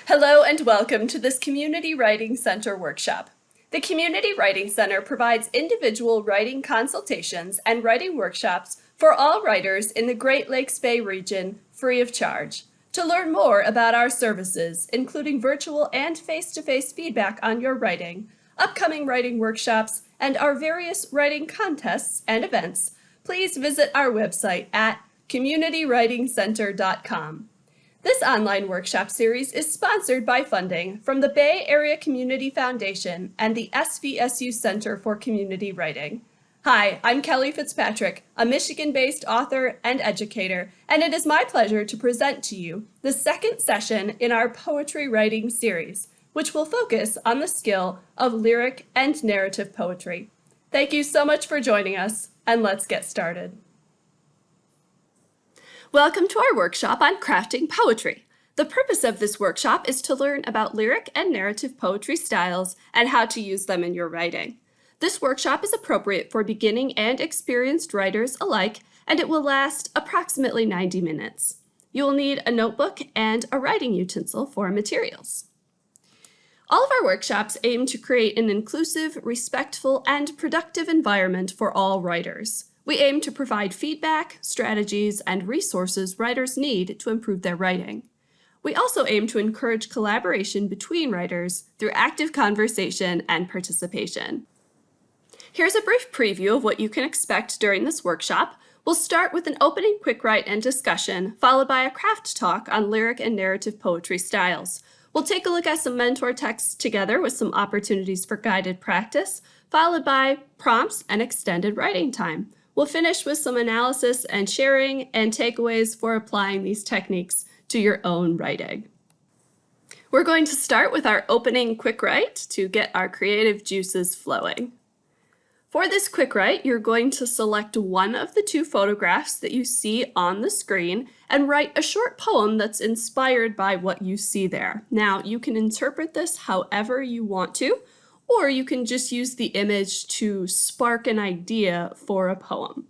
Hello and welcome to this Community Writing Center workshop. The Community Writing Center provides individual writing consultations and writing workshops for all writers in the Great Lakes Bay region free of charge. To learn more about our services, including virtual and face-to-face feedback on your writing, upcoming writing workshops, and our various writing contests and events, please visit our website at communitywritingcenter.com. This online workshop series is sponsored by funding from the Bay Area Community Foundation and the SVSU Center for Community Writing. Hi, I'm Kelly Fitzpatrick, a Michigan-based author and educator, and it is my pleasure to present to you the second session in our poetry writing series, which will focus on the skill of lyric and narrative poetry. Thank you so much for joining us, and let's get started. Welcome to our workshop on crafting poetry. The purpose of this workshop is to learn about lyric and narrative poetry styles and how to use them in your writing. This workshop is appropriate for beginning and experienced writers alike, and it will last approximately 90 minutes. You will need a notebook and a writing utensil for materials. All of our workshops aim to create an inclusive, respectful, and productive environment for all writers. We aim to provide feedback, strategies, and resources writers need to improve their writing. We also aim to encourage collaboration between writers through active conversation and participation. Here's a brief preview of what you can expect during this workshop. We'll start with an opening quick write and discussion, followed by a craft talk on lyric and narrative poetry styles. We'll take a look at some mentor texts together with some opportunities for guided practice, followed by prompts and extended writing time. We'll finish with some analysis and sharing and takeaways for applying these techniques to your own writing. We're going to start with our opening quick write to get our creative juices flowing. For this quick write, you're going to select one of the two photographs that you see on the screen and write a short poem that's inspired by what you see there. Now, you can interpret this however you want to, or you can just use the image to spark an idea for a poem.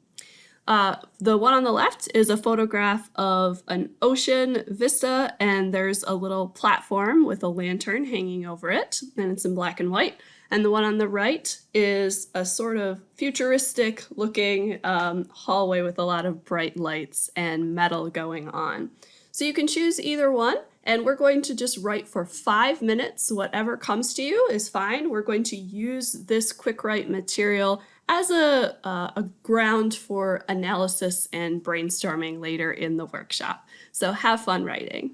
The one on the left is a photograph of an ocean vista, and there's a little platform with a lantern hanging over it, and it's in black and white. And the one on the right is a sort of futuristic looking hallway with a lot of bright lights and metal going on. So you can choose either one, and we're going to just write for 5 minutes. Whatever comes to you is fine. We're going to use this quick write material as a ground for analysis and brainstorming later in the workshop. So have fun writing.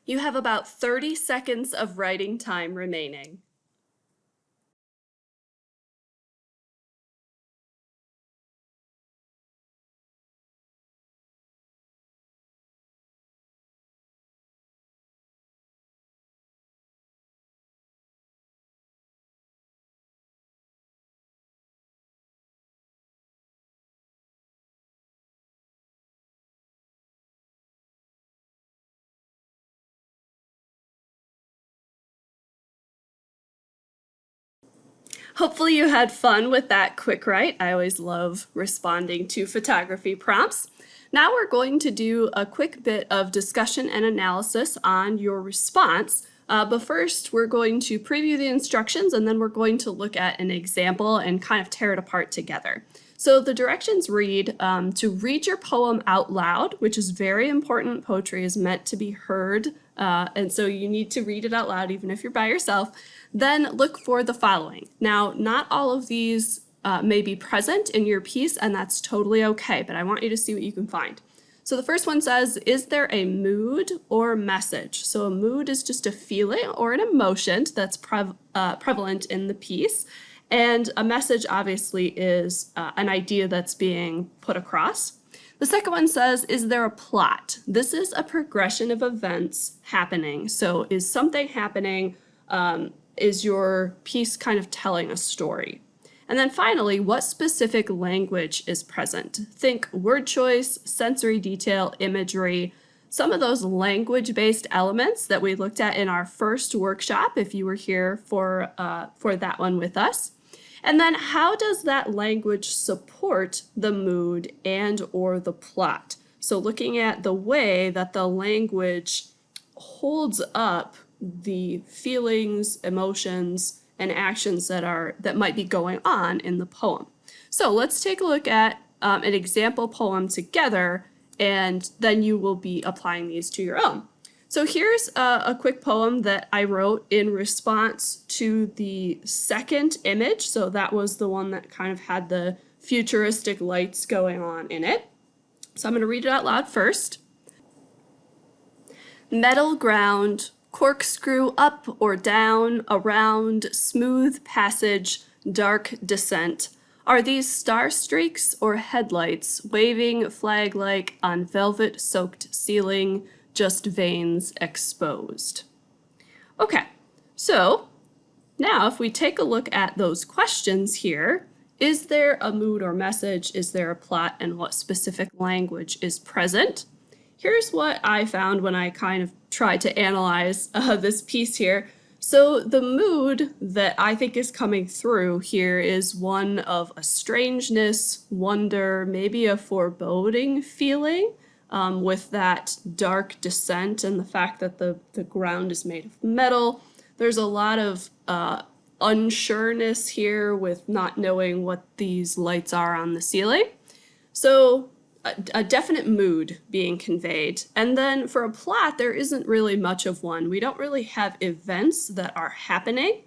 You have about 30 seconds of writing time remaining. Hopefully you had fun with that quick write. I always love responding to photography prompts. Now we're going to do a quick bit of discussion and analysis on your response. But first, we're going to preview the instructions and then we're going to look at an example and kind of tear it apart together. So the directions read to read your poem out loud, which is very important. Poetry is meant to be heard, and so you need to read it out loud even if you're by yourself. Then look for the following. Now, not all of these may be present in your piece, and that's totally okay, but I want you to see what you can find. So the first one says, is there a mood or message? So a mood is just a feeling or an emotion that's prevalent in the piece. And a message obviously is an idea that's being put across. The second one says, is there a plot? This is a progression of events happening. So is something happening? Is your piece kind of telling a story? And then finally, what specific language is present? Think word choice, sensory detail, imagery, some of those language-based elements that we looked at in our first workshop, if you were here for that one with us. And then how does that language support the mood and or the plot? So looking at the way that the language holds up the feelings, emotions, and actions that might be going on in the poem. So let's take a look at an example poem together, and then you will be applying these to your own. So here's a quick poem that I wrote in response to the second image. So that was the one that kind of had the futuristic lights going on in it. So I'm going to read it out loud first. Metal ground, corkscrew up or down, around, smooth passage, dark descent. Are these star streaks or headlights waving flag-like on velvet-soaked ceiling, just veins exposed? Okay, so now if we take a look at those questions here, is there a mood or message? Is there a plot? And what specific language is present? Here's what I found when I kind of tried to analyze this piece here. So the mood that I think is coming through here is one of a strangeness, wonder, maybe a foreboding feeling with that dark descent and the fact that the ground is made of metal. There's a lot of unsureness here with not knowing what these lights are on the ceiling. So a definite mood being conveyed. And then for a plot, there isn't really much of one. We don't really have events that are happening.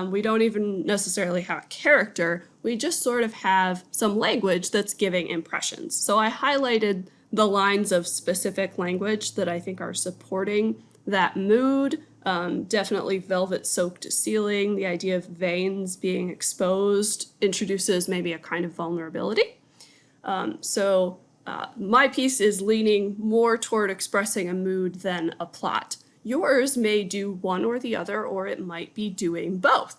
We don't even necessarily have a character. We just sort of have some language that's giving impressions. So I highlighted the lines of specific language that I think are supporting that mood. Definitely velvet-soaked ceiling. The idea of veins being exposed introduces maybe a kind of vulnerability. My piece is leaning more toward expressing a mood than a plot. Yours may do one or the other, or it might be doing both.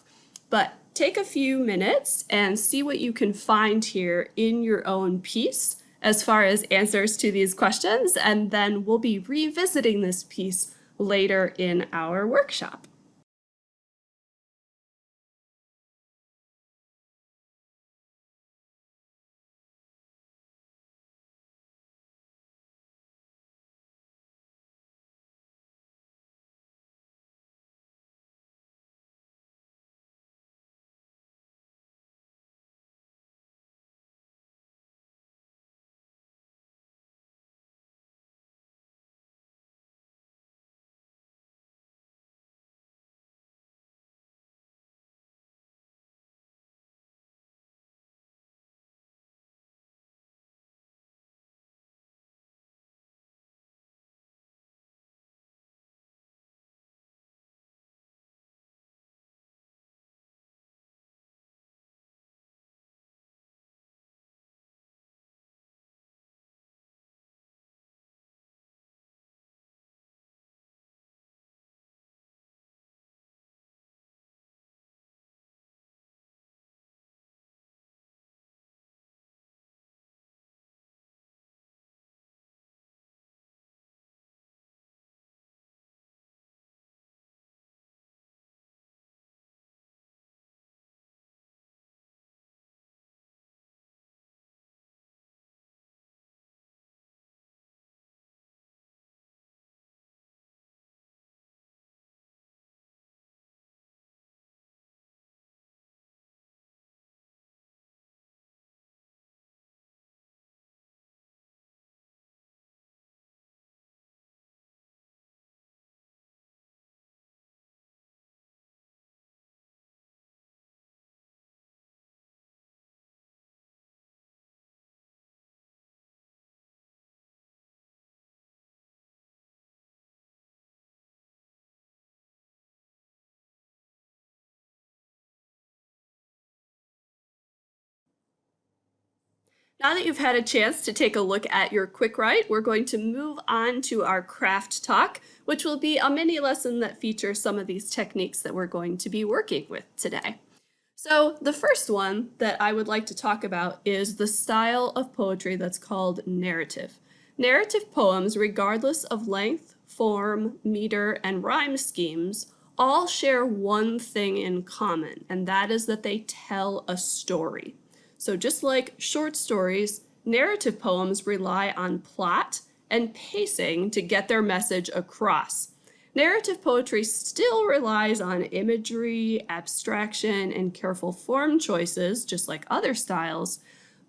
But take a few minutes and see what you can find here in your own piece as far as answers to these questions, and then we'll be revisiting this piece later in our workshop. Now that you've had a chance to take a look at your quick write, we're going to move on to our craft talk, which will be a mini lesson that features some of these techniques that we're going to be working with today. So the first one that I would like to talk about is the style of poetry that's called narrative. Narrative poems, regardless of length, form, meter, and rhyme schemes, all share one thing in common, and that is that they tell a story. So just like short stories, narrative poems rely on plot and pacing to get their message across. Narrative poetry still relies on imagery, abstraction, and careful form choices, just like other styles,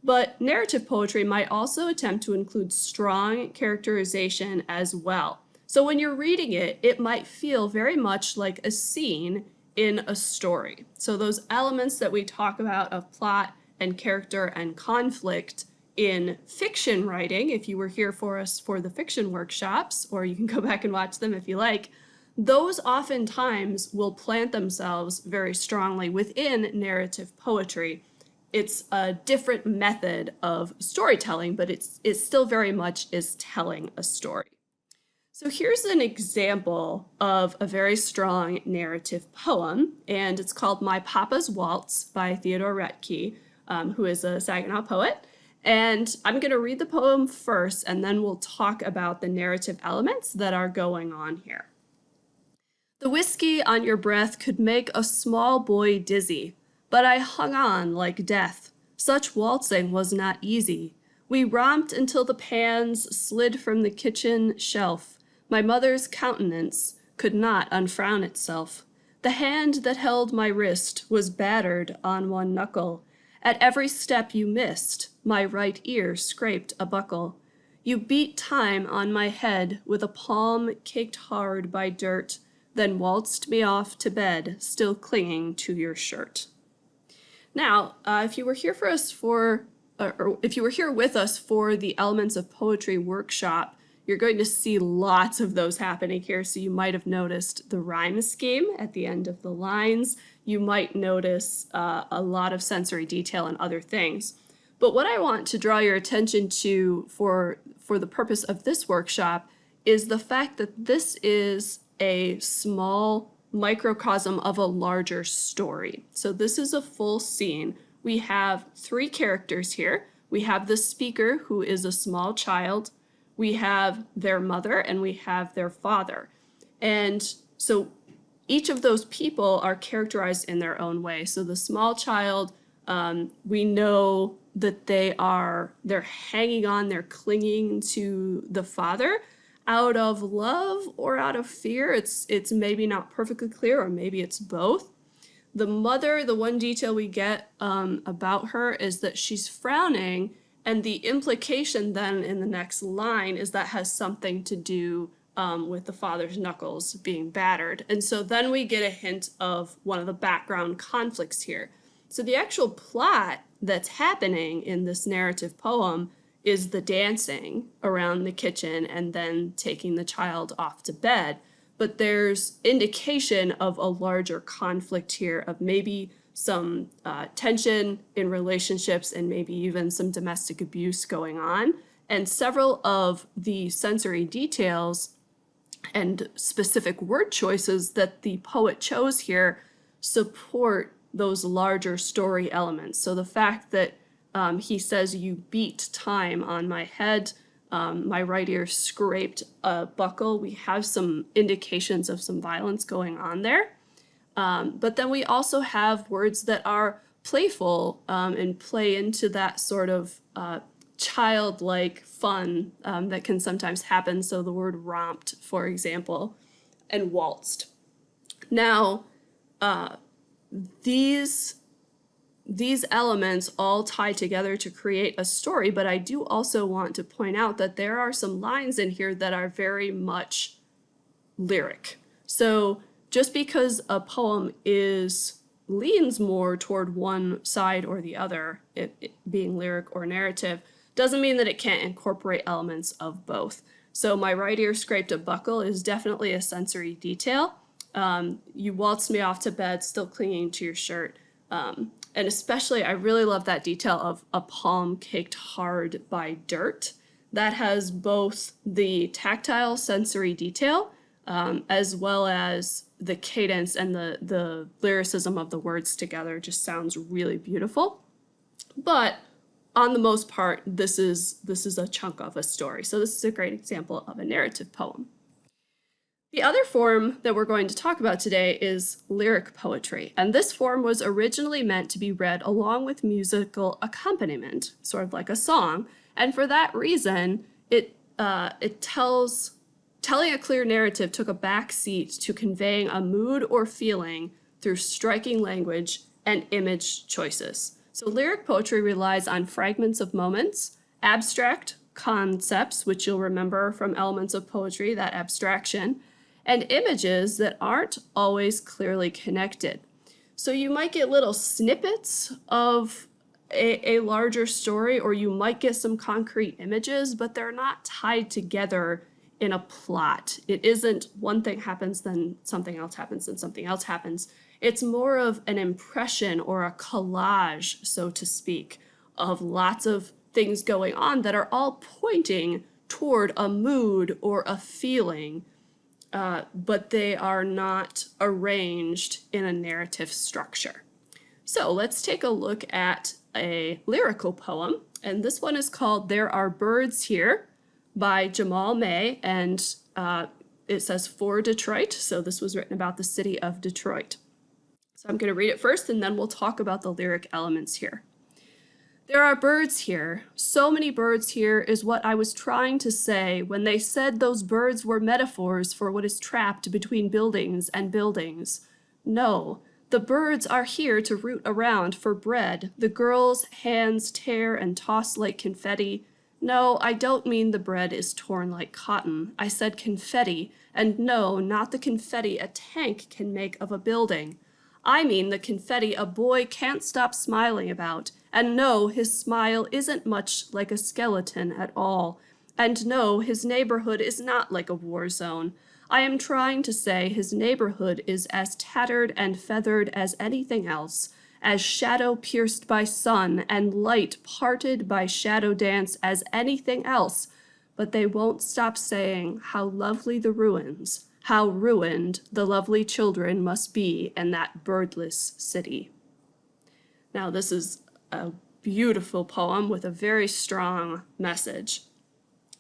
but narrative poetry might also attempt to include strong characterization as well. So when you're reading it, it might feel very much like a scene in a story. So those elements that we talk about of plot and character and conflict in fiction writing, if you were here for us for the fiction workshops, or you can go back and watch them if you like, those oftentimes will plant themselves very strongly within narrative poetry. It's a different method of storytelling, but it still very much is telling a story. So here's an example of a very strong narrative poem, and it's called My Papa's Waltz by Theodore Roethke, who is a Saginaw poet. And I'm going to read the poem first, and then we'll talk about the narrative elements that are going on here. The whiskey on your breath could make a small boy dizzy, but I hung on like death. Such waltzing was not easy. We romped until the pans slid from the kitchen shelf. My mother's countenance could not unfrown itself. The hand that held my wrist was battered on one knuckle. At every step you missed, my right ear scraped a buckle. You beat time on my head with a palm caked hard by dirt, then waltzed me off to bed, still clinging to your shirt. Now, if you were here for us or if you were here with us for the Elements of Poetry workshop, you're going to see lots of those happening here. So you might have noticed the rhyme scheme at the end of the lines. You might notice a lot of sensory detail and other things. But what I want to draw your attention to for the purpose of this workshop is the fact that this is a small microcosm of a larger story. So this is a full scene. We have three characters here. We have the speaker, who is a small child. We have their mother, and we have their father. And so each of those people are characterized in their own way. So the small child, we know that they're hanging on, they're clinging to the father out of love or out of fear. It's maybe not perfectly clear, or maybe it's both. The mother, the one detail we get about her is that she's frowning, and the implication then in the next line is that has something to do with the father's knuckles being battered. And so then we get a hint of one of the background conflicts here. So the actual plot that's happening in this narrative poem is the dancing around the kitchen and then taking the child off to bed. But there's indication of a larger conflict here, of maybe some tension in relationships and maybe even some domestic abuse going on. And several of the sensory details and specific word choices that the poet chose here support those larger story elements. So the fact that he says, you beat time on my head, my right ear scraped a buckle. We have some indications of some violence going on there. But then we also have words that are playful and play into that sort of childlike fun that can sometimes happen. So the word romped, for example, and waltzed. Now, these elements all tie together to create a story, but I do also want to point out that there are some lines in here that are very much lyric. So just because a poem leans more toward one side or the other, it being lyric or narrative, doesn't mean that it can't incorporate elements of both. So my right ear scraped a buckle is definitely a sensory detail. You waltzed me off to bed, still clinging to your shirt. And especially, I really love that detail of a palm caked hard by dirt. That has both the tactile sensory detail as well as the cadence and the lyricism of the words together just sounds really beautiful. But on the most part, this is a chunk of a story. So this is a great example of a narrative poem. The other form that we're going to talk about today is lyric poetry, and this form was originally meant to be read along with musical accompaniment, sort of like a song, and for that reason, telling a clear narrative took a back seat to conveying a mood or feeling through striking language and image choices. So lyric poetry relies on fragments of moments, abstract concepts, which you'll remember from Elements of Poetry, that abstraction, and images that aren't always clearly connected. So you might get little snippets of a larger story, or you might get some concrete images, but they're not tied together in a plot. It isn't one thing happens, then something else happens, then something else happens. It's more of an impression or a collage, so to speak, of lots of things going on that are all pointing toward a mood or a feeling, but they are not arranged in a narrative structure. So let's take a look at a lyrical poem, and this one is called There Are Birds Here by Jamal May, and it says for Detroit, so this was written about the city of Detroit. So I'm going to read it first, and then we'll talk about the lyric elements here. There are birds here. So many birds here is what I was trying to say when they said those birds were metaphors for what is trapped between buildings and buildings. No, the birds are here to root around for bread. The girls' hands tear and toss like confetti. No, I don't mean the bread is torn like cotton. I said confetti, and no, not the confetti a tank can make of a building. I mean the confetti a boy can't stop smiling about, and no, his smile isn't much like a skeleton at all, and no, his neighborhood is not like a war zone. I am trying to say his neighborhood is as tattered and feathered as anything else, as shadow pierced by sun and light parted by shadow dance as anything else, but they won't stop saying how lovely the ruins, how ruined the lovely children must be in that birdless city. Now, this is a beautiful poem with a very strong message.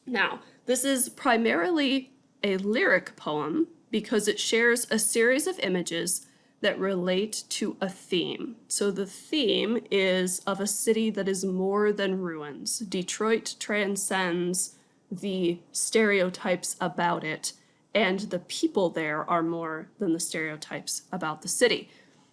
Now, this is primarily a lyric poem because it shares a series of images that relate to a theme. So the theme is of a city that is more than ruins. Detroit transcends the stereotypes about it, and the people there are more than the stereotypes about the city.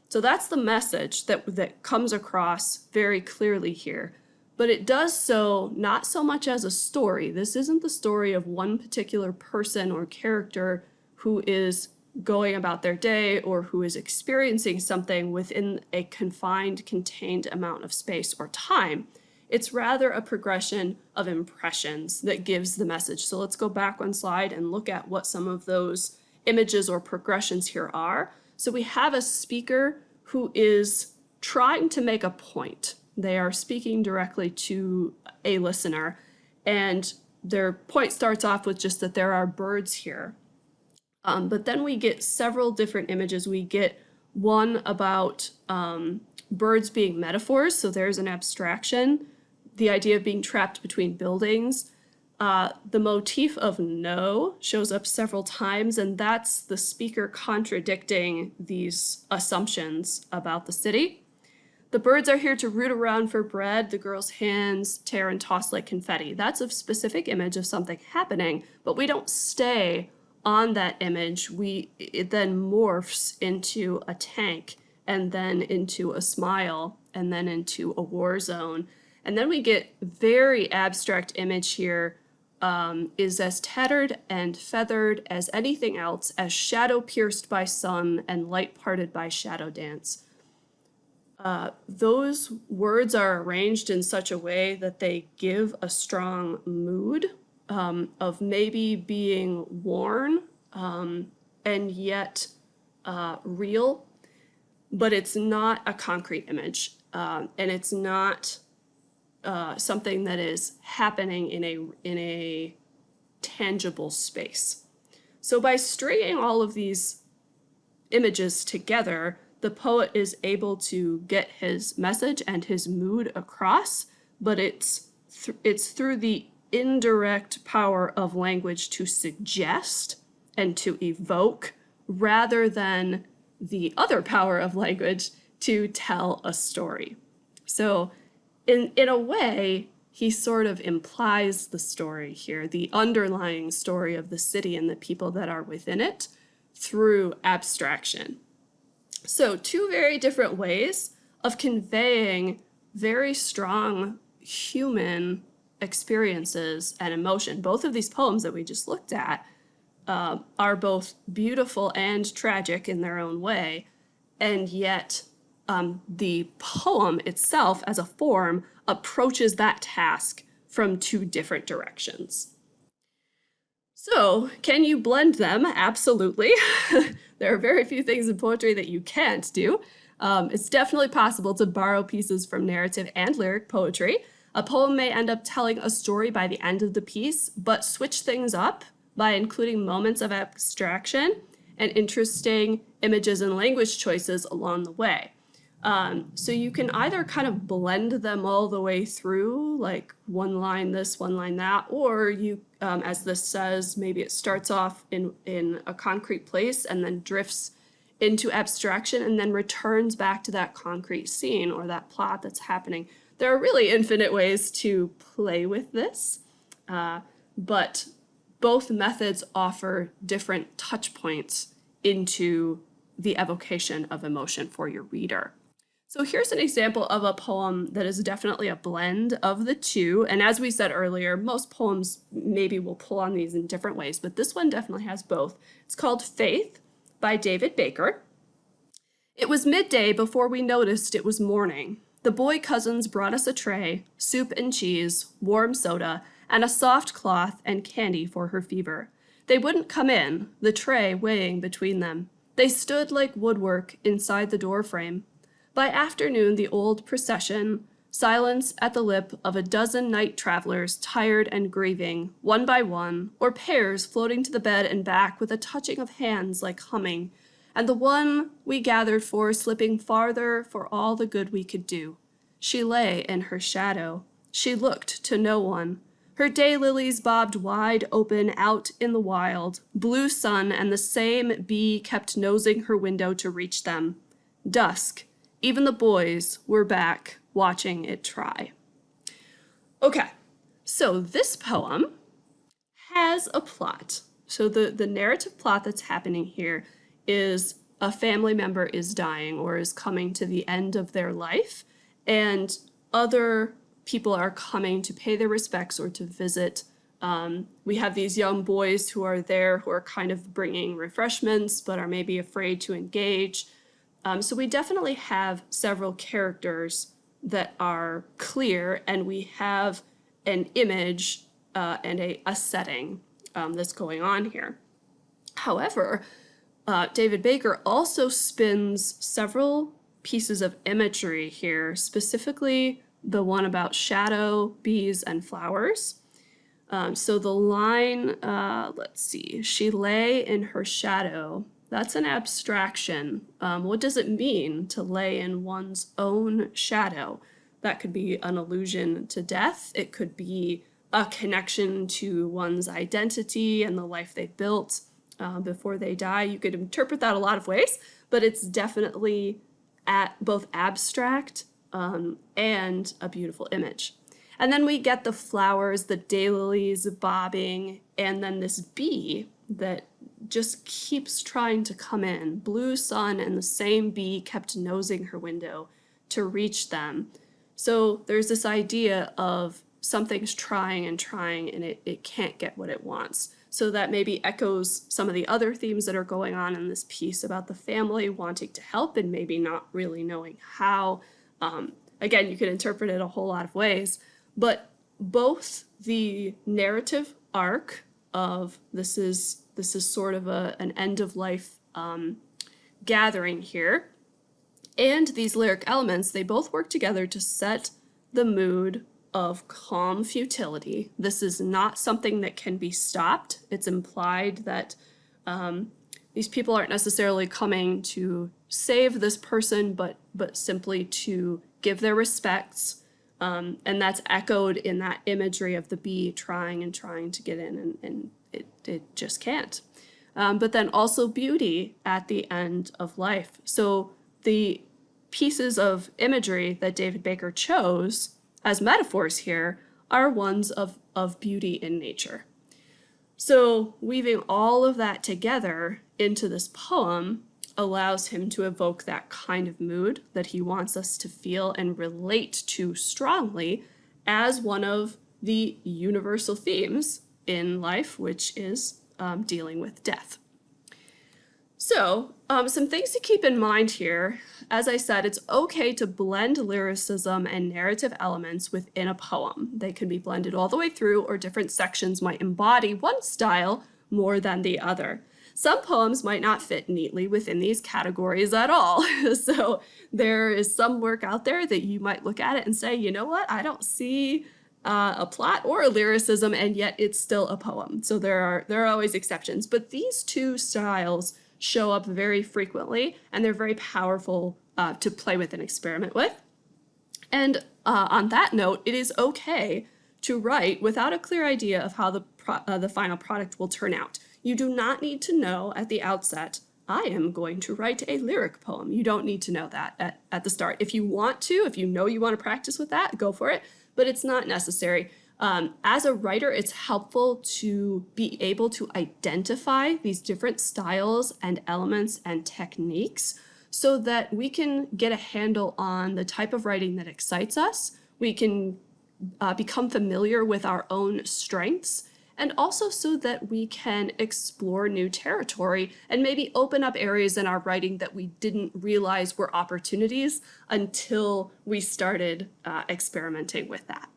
So that's the message that comes across very clearly here. But it does so not so much as a story. This isn't the story of one particular person or character who is going about their day or who is experiencing something within a confined, contained amount of space or time. It's rather a progression of impressions that gives the message. So let's go back one slide and look at what some of those images or progressions here are. So we have a speaker who is trying to make a point. They are speaking directly to a listener, and their point starts off with just that there are birds here. But then we get several different images. We get one about birds being metaphors, so there's an abstraction, the idea of being trapped between buildings. The motif of no shows up several times, and that's the speaker contradicting these assumptions about the city. The birds are here to root around for bread. The girls' hands tear and toss like confetti. That's a specific image of something happening, but we don't stay on that image. It then morphs into a tank, and then into a smile, and then into a war zone. And then we get very abstract image here, is as tattered and feathered as anything else, as shadow pierced by sun and light parted by shadow dance. Those words are arranged in such a way that they give a strong mood of maybe being worn and yet real, but it's not a concrete image. and it's not something that is happening in a tangible space. So by stringing all of these images together, the poet is able to get his message and his mood across, but it's through the indirect power of language to suggest and to evoke, rather than the other power of language to tell a story. So in a way, he sort of implies the story here, the underlying story of the city and the people that are within it, through abstraction. So two very different ways of conveying very strong human experiences and emotion. Both of these poems that we just looked at are both beautiful and tragic in their own way, and yet the poem itself as a form approaches that task from two different directions. So, can you blend them? Absolutely. There are very few things in poetry that you can't do. It's definitely possible to borrow pieces from narrative and lyric poetry. A poem may end up telling a story by the end of the piece, but switch things up by including moments of abstraction and interesting images and language choices along the way. So you can either kind of blend them all the way through, like one line this, one line that, or you, as this says, maybe it starts off in a concrete place and then drifts into abstraction and then returns back to that concrete scene or that plot that's happening. There are really infinite ways to play with this, but both methods offer different touch points into the evocation of emotion for your reader. So here's an example of a poem that is definitely a blend of the two. And as we said earlier, most poems maybe will pull on these in different ways, but this one definitely has both. It's called Faith by David Baker. It was midday before we noticed it was morning. The boy cousins brought us a tray, soup and cheese, warm soda, and a soft cloth and candy for her fever. They wouldn't come in, the tray weighing between them. They stood like woodwork inside the door frame. By afternoon, the old procession, silence at the lip of a dozen night travelers, tired and grieving, one by one, or pairs floating to the bed and back with a touching of hands like humming, and the one we gathered for slipping farther for all the good we could do. She lay in her shadow. She looked to no one. Her daylilies bobbed wide open out in the wild. Blue sun and the same bee kept nosing her window to reach them. Dusk. Even the boys were back watching it try. Okay, so this poem has a plot. So the narrative plot that's happening here is a family member is dying or is coming to the end of their life, and other people are coming to pay their respects or to visit. We have these young boys who are there who are kind of bringing refreshments but are maybe afraid to engage. So we definitely have several characters that are clear, and we have an image and a setting that's going on here. However, David Baker also spins several pieces of imagery here, specifically the one about shadow, bees, and flowers. So the line, let's see, she lay in her shadow. That's an abstraction. What does it mean to lay in one's own shadow? That could be an allusion to death. It could be a connection to one's identity and the life they built before they die. You could interpret that a lot of ways, but it's definitely both abstract and a beautiful image. And then we get the flowers, the daylilies bobbing, and then this bee that just keeps trying to come in. Blue sun and the same bee kept nosing her window to reach them. So there's this idea of something's trying and trying and it can't get what it wants. So that maybe echoes some of the other themes that are going on in this piece about the family wanting to help and maybe not really knowing how. Again, you could interpret it a whole lot of ways, but both the narrative arc of this is sort of an end of life gathering here, And these lyric elements, they both work together to set the mood of calm futility. This is not something that can be stopped. It's implied that these people aren't necessarily coming to save this person, but simply to give their respects. And that's echoed in that imagery of the bee trying and trying to get in, and it just can't. But then also beauty at the end of life. So the pieces of imagery that David Baker chose as metaphors here are ones of beauty in nature. So weaving all of that together into this poem allows him to evoke that kind of mood that he wants us to feel and relate to strongly as one of the universal themes in life, which is dealing with death. So, some things to keep in mind here. As I said, it's okay to blend lyricism and narrative elements within a poem. They can be blended all the way through, or different sections might embody one style more than the other. Some poems might not fit neatly within these categories at all. So there is some work out there that you might look at it and say, you know what, I don't see a plot or a lyricism, and yet it's still a poem. So there are always exceptions. But these two styles show up very frequently, and they're very powerful to play with and experiment with. And on that note, it is okay to write without a clear idea of how the final product will turn out. You do not need to know at the outset, I am going to write a lyric poem. You don't need to know that at the start. If you want to, if you know you want to practice with that, go for it, but it's not necessary. As a writer, it's helpful to be able to identify these different styles and elements and techniques so that we can get a handle on the type of writing that excites us. We can become familiar with our own strengths, and also so that we can explore new territory and maybe open up areas in our writing that we didn't realize were opportunities until we started experimenting with that.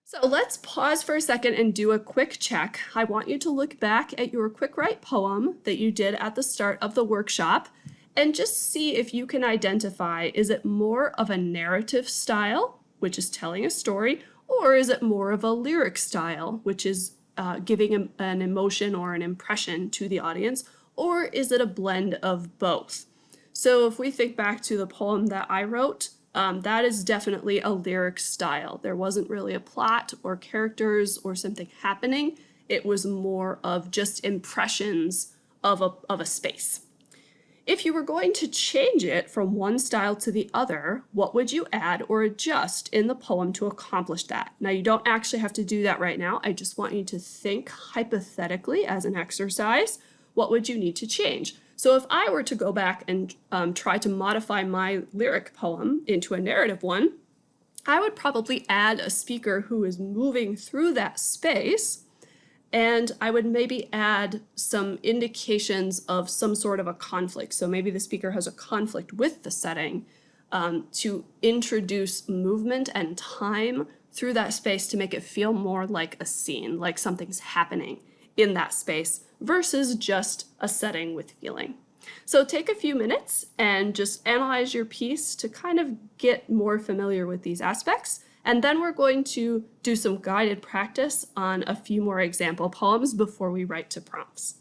So let's pause for a second and do a quick check. I want you to look back at your quick write poem that you did at the start of the workshop and just see if you can identify, is it more of a narrative style, which is telling a story, or is it more of a lyric style, which is giving an emotion or an impression to the audience, or is it a blend of both? So if we think back to the poem that I wrote, that is definitely a lyric style. There wasn't really a plot or characters or something happening. It was more of just impressions of a space. If you were going to change it from one style to the other, what would you add or adjust in the poem to accomplish that? Now, you don't actually have to do that right now. I just want you to think hypothetically as an exercise. What would you need to change? So if I were to go back and try to modify my lyric poem into a narrative one, I would probably add a speaker who is moving through that space, and I would maybe add some indications of some sort of a conflict. So maybe the speaker has a conflict with the setting to introduce movement and time through that space to make it feel more like a scene, like something's happening in that space versus just a setting with feeling. So take a few minutes and just analyze your piece to kind of get more familiar with these aspects. And then we're going to do some guided practice on a few more example poems before we write to prompts.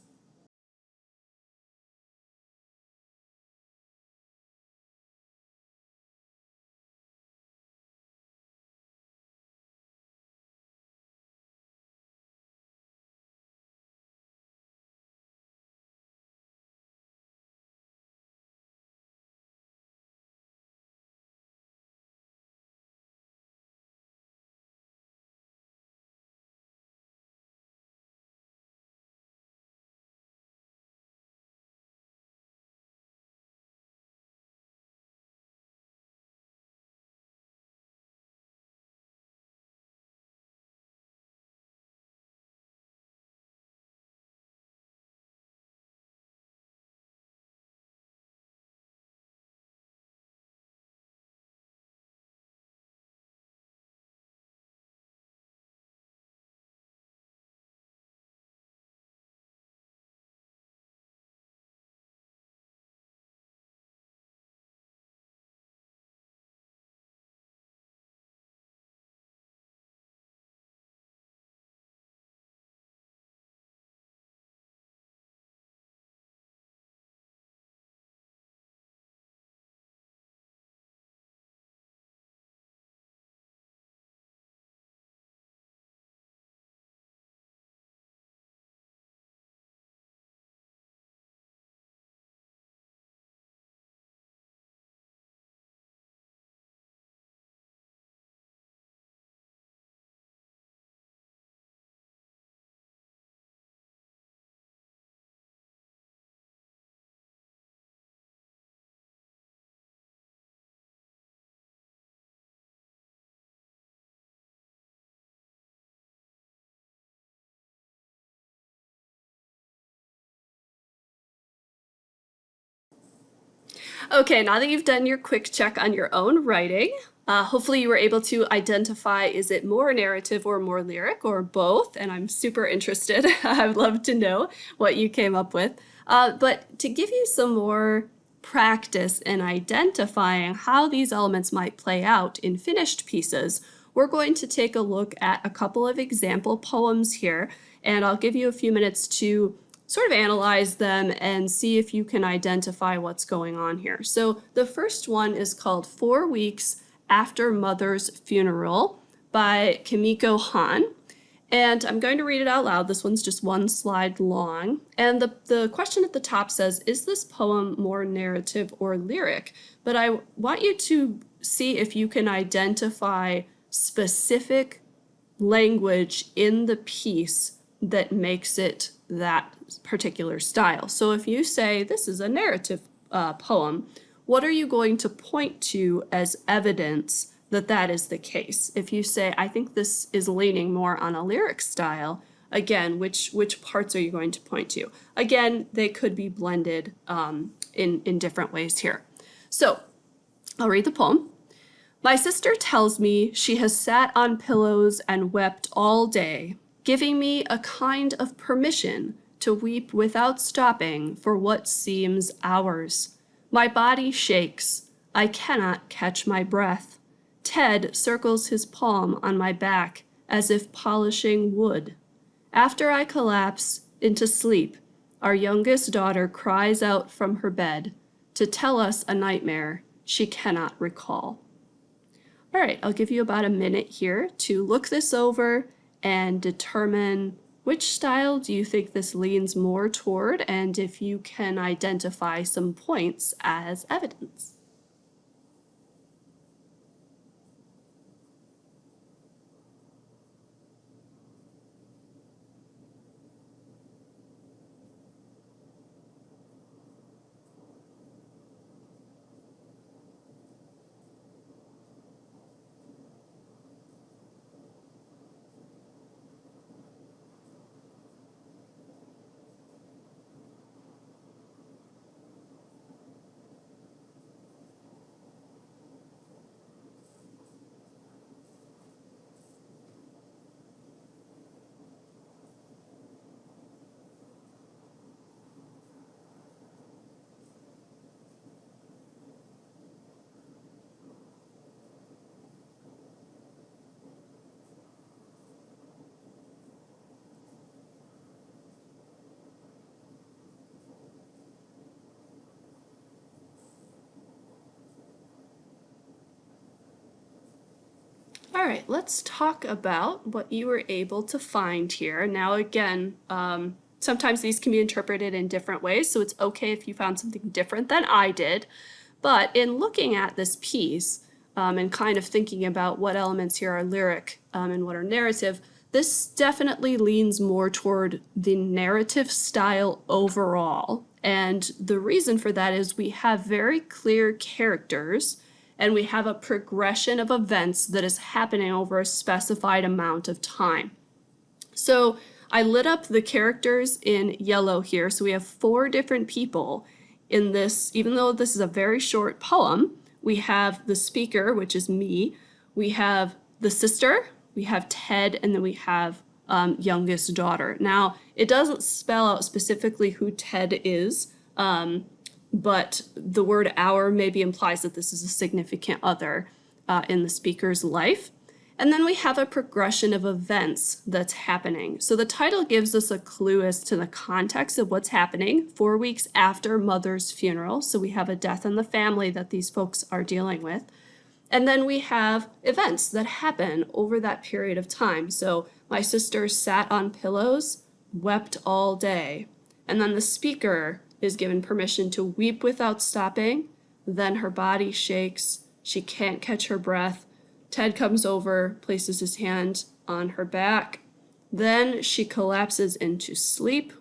Okay, now that you've done your quick check on your own writing, hopefully you were able to identify, is it more narrative or more lyric or both? And I'm super interested. I'd love to know what you came up with. But to give you some more practice in identifying how these elements might play out in finished pieces, we're going to take a look at a couple of example poems here, and I'll give you a few minutes to sort of analyze them and see if you can identify what's going on here. So the first one is called 4 Weeks After Mother's Funeral by Kimiko Han. And I'm going to read it out loud. This one's just one slide long. And the question at the top says, is this poem more narrative or lyric? But I want you to see if you can identify specific language in the piece that makes it that particular style. So if you say this is a narrative poem, what are you going to point to as evidence that that is the case? If you say, I think this is leaning more on a lyric style, again, which parts are you going to point to? Again, they could be blended in different ways here. So I'll read the poem. My sister tells me she has sat on pillows and wept all day, giving me a kind of permission to weep without stopping for what seems hours. My body shakes. I cannot catch my breath. Ted circles his palm on my back as if polishing wood. After I collapse into sleep, our youngest daughter cries out from her bed to tell us a nightmare she cannot recall. All right, I'll give you about a minute here to look this over and determine which style do you think this leans more toward, and if you can identify some points as evidence. All right, let's talk about what you were able to find here. Now, again, sometimes these can be interpreted in different ways, so it's okay if you found something different than I did. But in looking at this piece and kind of thinking about what elements here are lyric and what are narrative, this definitely leans more toward the narrative style overall. And the reason for that is we have very clear characters and we have a progression of events that is happening over a specified amount of time. So I lit up the characters in yellow here. So we have 4 different people in this, even though this is a very short poem. We have the speaker, which is me. We have the sister, we have Ted, and then we have youngest daughter. Now, it doesn't spell out specifically who Ted is, but the word our maybe implies that this is a significant other in the speaker's life. And then we have a progression of events that's happening. So the title gives us a clue as to the context of what's happening 4 weeks after mother's funeral. So we have a death in the family that these folks are dealing with. And then we have events that happen over that period of time. So my sister sat on pillows, wept all day. And then the speaker is given permission to weep without stopping. Then her body shakes. She can't catch her breath. Ted comes over, places his hand on her back. Then she collapses into sleep.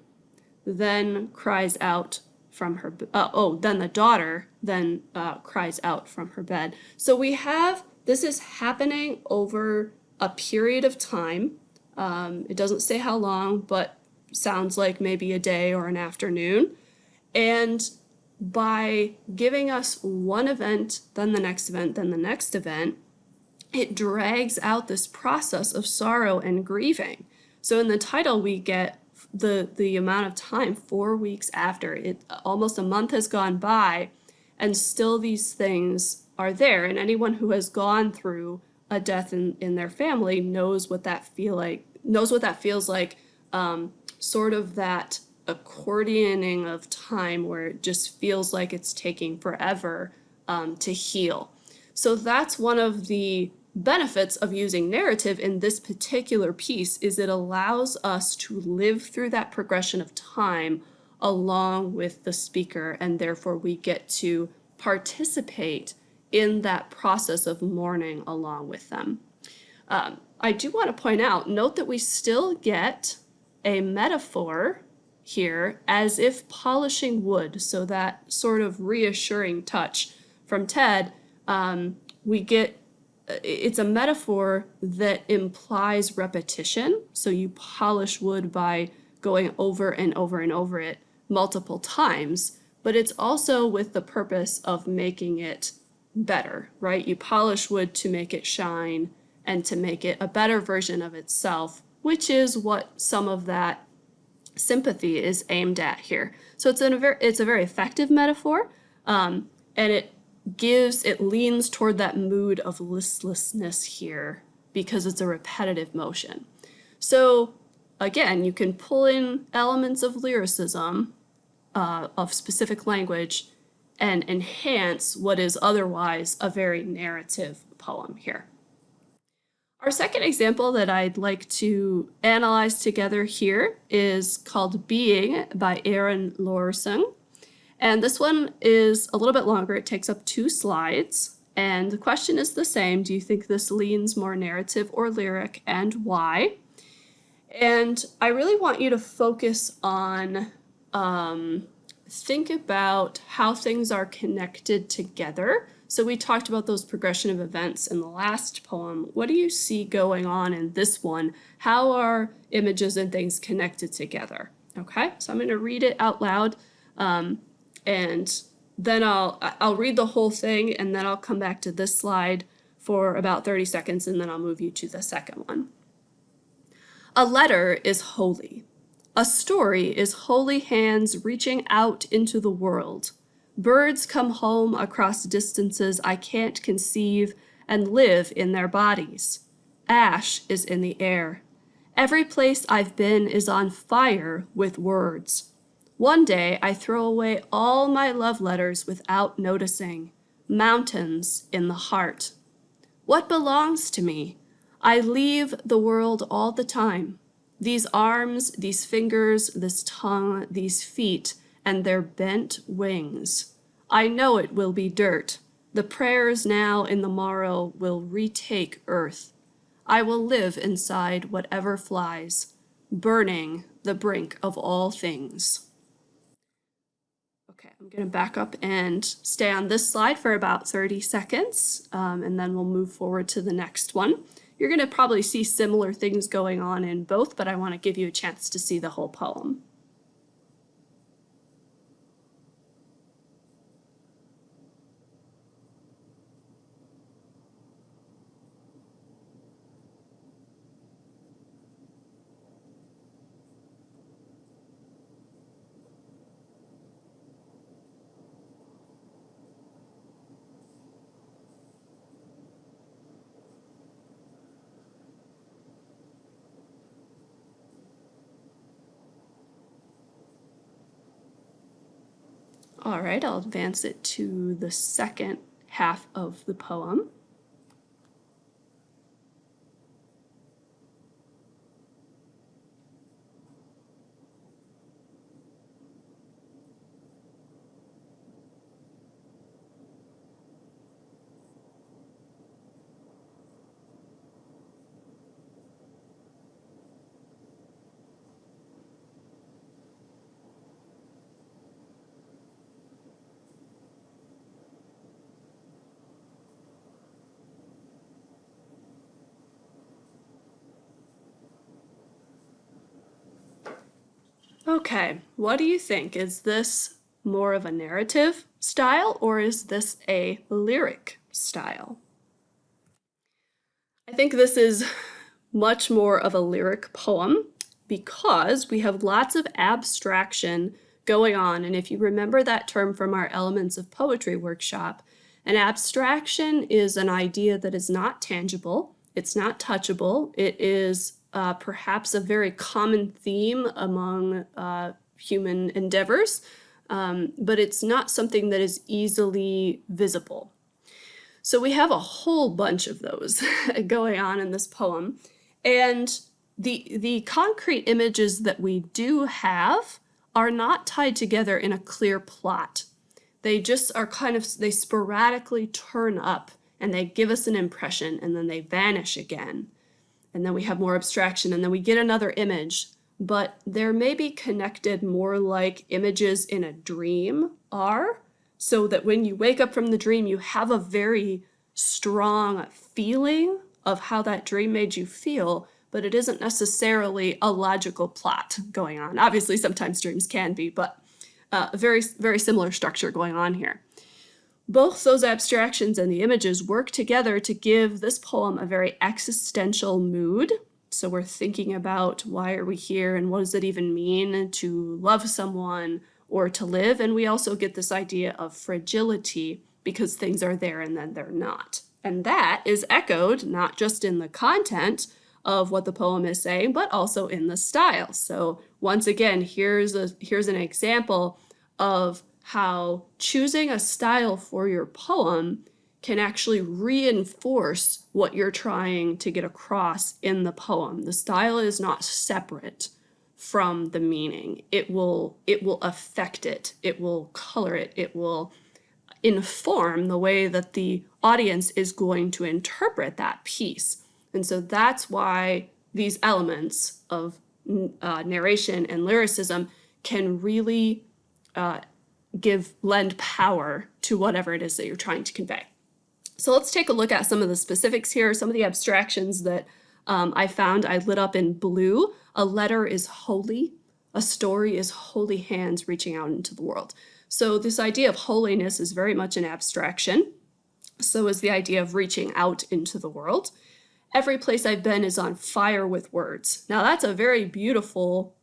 Then cries out from her, then the daughter then cries out from her bed. So we have, this is happening over a period of time. It doesn't say how long, but sounds like maybe a day or an afternoon. And by giving us one event, then the next event, then the next event, it drags out this process of sorrow and grieving. So in the title, we get the amount of time, 4 weeks after it, almost a month has gone by, and still these things are there. And anyone who has gone through a death in their family knows what that feels like. Sort of that accordioning of time where it just feels like it's taking forever to heal. So that's one of the benefits of using narrative in this particular piece, is it allows us to live through that progression of time along with the speaker, and therefore we get to participate in that process of mourning along with them. I do want to point out, note that we still get a metaphor here as if polishing wood, so that sort of reassuring touch from Ted. It's a metaphor that implies repetition. So you polish wood by going over and over and over it multiple times, but it's also with the purpose of making it better, right? You polish wood to make it shine and to make it a better version of itself, which is what some of that sympathy is aimed at here. So it's a very effective metaphor, and it leans toward that mood of listlessness here because it's a repetitive motion. So again, you can pull in elements of lyricism, of specific language, and enhance what is otherwise a very narrative poem here. Our second example that I'd like to analyze together here is called Being by Aaron Lorsung. And this one is a little bit longer. It takes up 2 slides. And the question is the same. Do you think this leans more narrative or lyric, and why? And I really want you to focus on, think about how things are connected together. So we talked about those progression of events in the last poem. What do you see going on in this one? How are images and things connected together? Okay, so I'm going to read it out loud. And then I'll read the whole thing, and then I'll come back to this slide for about 30 seconds, and then I'll move you to the second one. A letter is holy. A story is holy hands reaching out into the world. Birds come home across distances I can't conceive and live in their bodies. Ash is in the air. Every place I've been is on fire with words. One day I throw away all my love letters without noticing. Mountains in the heart. What belongs to me? I leave the world all the time. These arms, these fingers, this tongue, these feet, and their bent wings. I know it will be dirt. The prayers now in the morrow will retake earth. I will live inside whatever flies, burning the brink of all things. Okay, I'm going to back up and stay on this slide for about 30 seconds, and then we'll move forward to the next one. You're going to probably see similar things going on in both, but I want to give you a chance to see the whole poem. All right, I'll advance it to the second half of the poem. Okay, what do you think? Is this more of a narrative style, or is this a lyric style? I think this is much more of a lyric poem because we have lots of abstraction going on. And if you remember that term from our Elements of Poetry workshop, an abstraction is an idea that is not tangible, it's not touchable, it is perhaps a very common theme among human endeavors, but it's not something that is easily visible. So we have a whole bunch of those going on in this poem. And the concrete images that we do have are not tied together in a clear plot. They just are they sporadically turn up and they give us an impression and then they vanish again. And then we have more abstraction and then we get another image, but they're maybe connected more like images in a dream are, so that when you wake up from the dream, you have a very strong feeling of how that dream made you feel, but it isn't necessarily a logical plot going on. Obviously, sometimes dreams can be, but a very, very similar structure going on here. Both those abstractions and the images work together to give this poem a very existential mood. So we're thinking about why are we here and what does it even mean to love someone or to live. And we also get this idea of fragility because things are there and then they're not. And that is echoed not just in the content of what the poem is saying, but also in the style. So once again, here's an example of how choosing a style for your poem can actually reinforce what you're trying to get across in the poem. The style is not separate from the meaning. It will affect it. It will color it. It will inform the way that the audience is going to interpret that piece. And so that's why these elements of narration and lyricism can really lend power to whatever it is that you're trying to convey. So let's take a look at some of the specifics here, some of the abstractions that I found. I lit up in blue. A letter is holy. A story is holy hands reaching out into the world. So this idea of holiness is very much an abstraction. So is the idea of reaching out into the world. Every place I've been is on fire with words. Now that's a very beautiful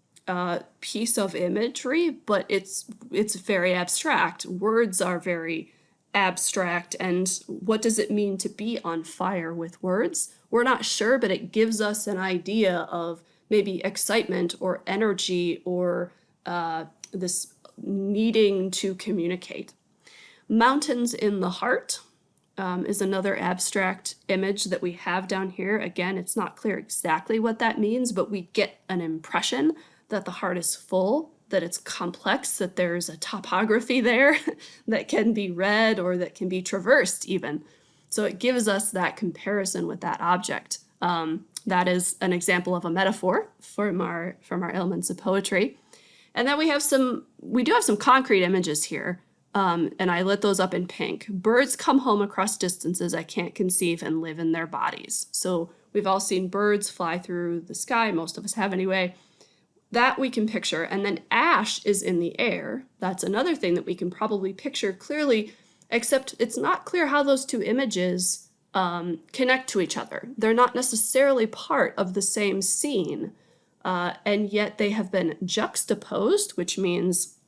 piece of imagery, but it's very abstract. Words are very abstract, and what does it mean to be on fire with words? We're not sure, but it gives us an idea of maybe excitement or energy or this needing to communicate. Mountains in the heart is another abstract image that we have down here. Again, it's not clear exactly what that means, but we get an impression that the heart is full, that it's complex, that there's a topography there that can be read or that can be traversed even. So it gives us that comparison with that object. That is an example of a metaphor from our Elements of Poetry. And then we do have some concrete images here, and I lit those up in pink. Birds come home across distances I can't conceive and live in their bodies. So we've all seen birds fly through the sky, most of us have anyway. That we can picture. And then ash is in the air. That's another thing that we can probably picture clearly, except it's not clear how those two images connect to each other. They're not necessarily part of the same scene, and yet they have been juxtaposed, which means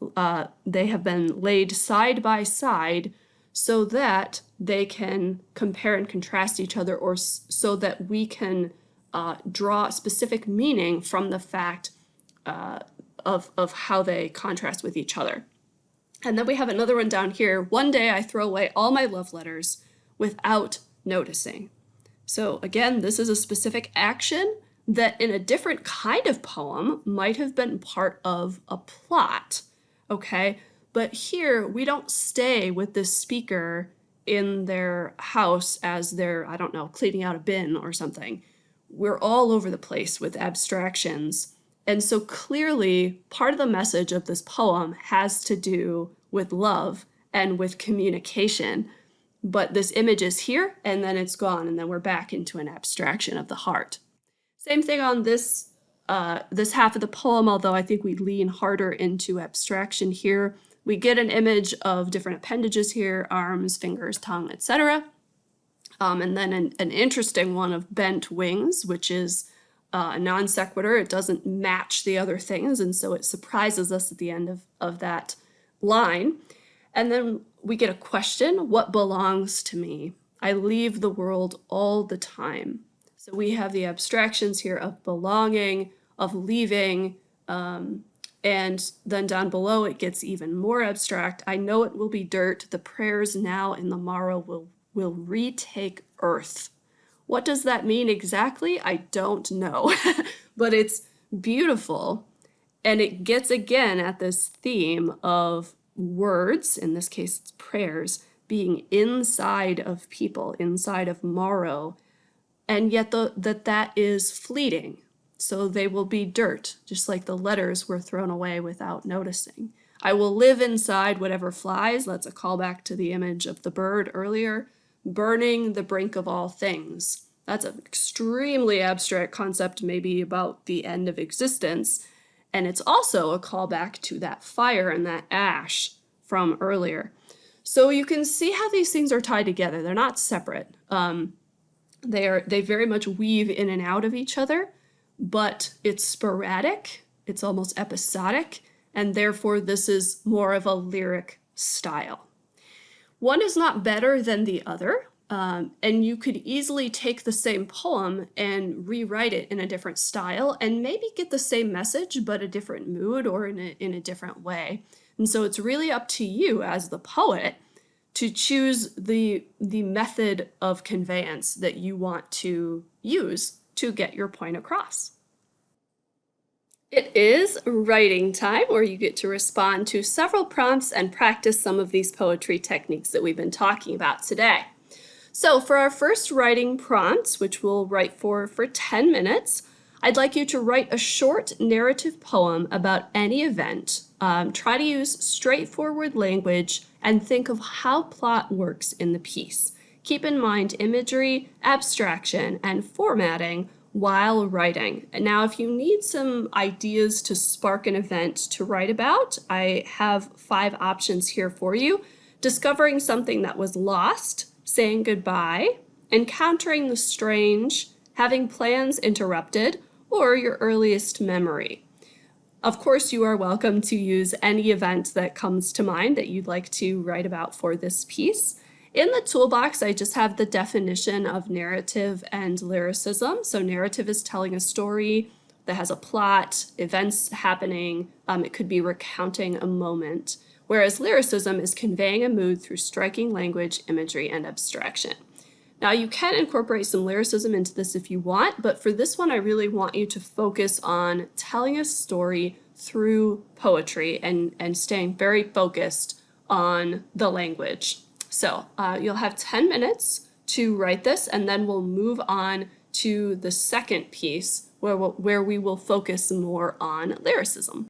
they have been laid side by side so that they can compare and contrast each other, or so that we can draw specific meaning from the fact of how they contrast with each other. And then we have another one down here. One day I throw away all my love letters without noticing. So again, this is a specific action that in a different kind of poem might have been part of a plot, okay? But here we don't stay with this speaker in their house as they're, I don't know, cleaning out a bin or something. We're all over the place with abstractions. And so clearly, part of the message of this poem has to do with love and with communication. But this image is here, and then it's gone, and then we're back into an abstraction of the heart. Same thing on this half of the poem, although I think we lean harder into abstraction here. We get an image of different appendages here, arms, fingers, tongue, etc. And then an interesting one of bent wings, which is a non sequitur. It doesn't match the other things, and so it surprises us at the end of that line. And then we get a question, what belongs to me? I leave the world all the time. So we have the abstractions here of belonging, of leaving, and then down below it gets even more abstract. I know it will be dirt. The prayers now and the morrow will retake earth. What does that mean exactly? I don't know, but it's beautiful. And it gets again at this theme of words, in this case it's prayers, being inside of people, inside of morrow, and yet that is fleeting. So they will be dirt, just like the letters were thrown away without noticing. I will live inside whatever flies. That's a callback to the image of the bird earlier. Burning the brink of all things. That's an extremely abstract concept, maybe about the end of existence. And it's also a callback to that fire and that ash from earlier. So you can see how these things are tied together. They're not separate. They very much weave in and out of each other, but it's sporadic, it's almost episodic, and therefore this is more of a lyric style. One is not better than the other, and you could easily take the same poem and rewrite it in a different style and maybe get the same message but a different mood or in a different way. And so it's really up to you as the poet to choose the method of conveyance that you want to use to get your point across. It is writing time, where you get to respond to several prompts and practice some of these poetry techniques that we've been talking about today. So for our first writing prompt, which we'll write for 10 minutes, I'd like you to write a short narrative poem about any event. Try to use straightforward language and think of how plot works in the piece. Keep in mind imagery, abstraction, and formatting while writing. Now, if you need some ideas to spark an event to write about, I have 5 options here for you. Discovering something that was lost, saying goodbye, encountering the strange, having plans interrupted, or your earliest memory. Of course, you are welcome to use any event that comes to mind that you'd like to write about for this piece. In the toolbox, I just have the definition of narrative and lyricism. So narrative is telling a story that has a plot, events happening. It could be recounting a moment, whereas lyricism is conveying a mood through striking language, imagery, and abstraction. Now, you can incorporate some lyricism into this if you want, but for this one, I really want you to focus on telling a story through poetry and staying very focused on the language. So you'll have 10 minutes to write this, and then we'll move on to the second piece where we will focus more on lyricism.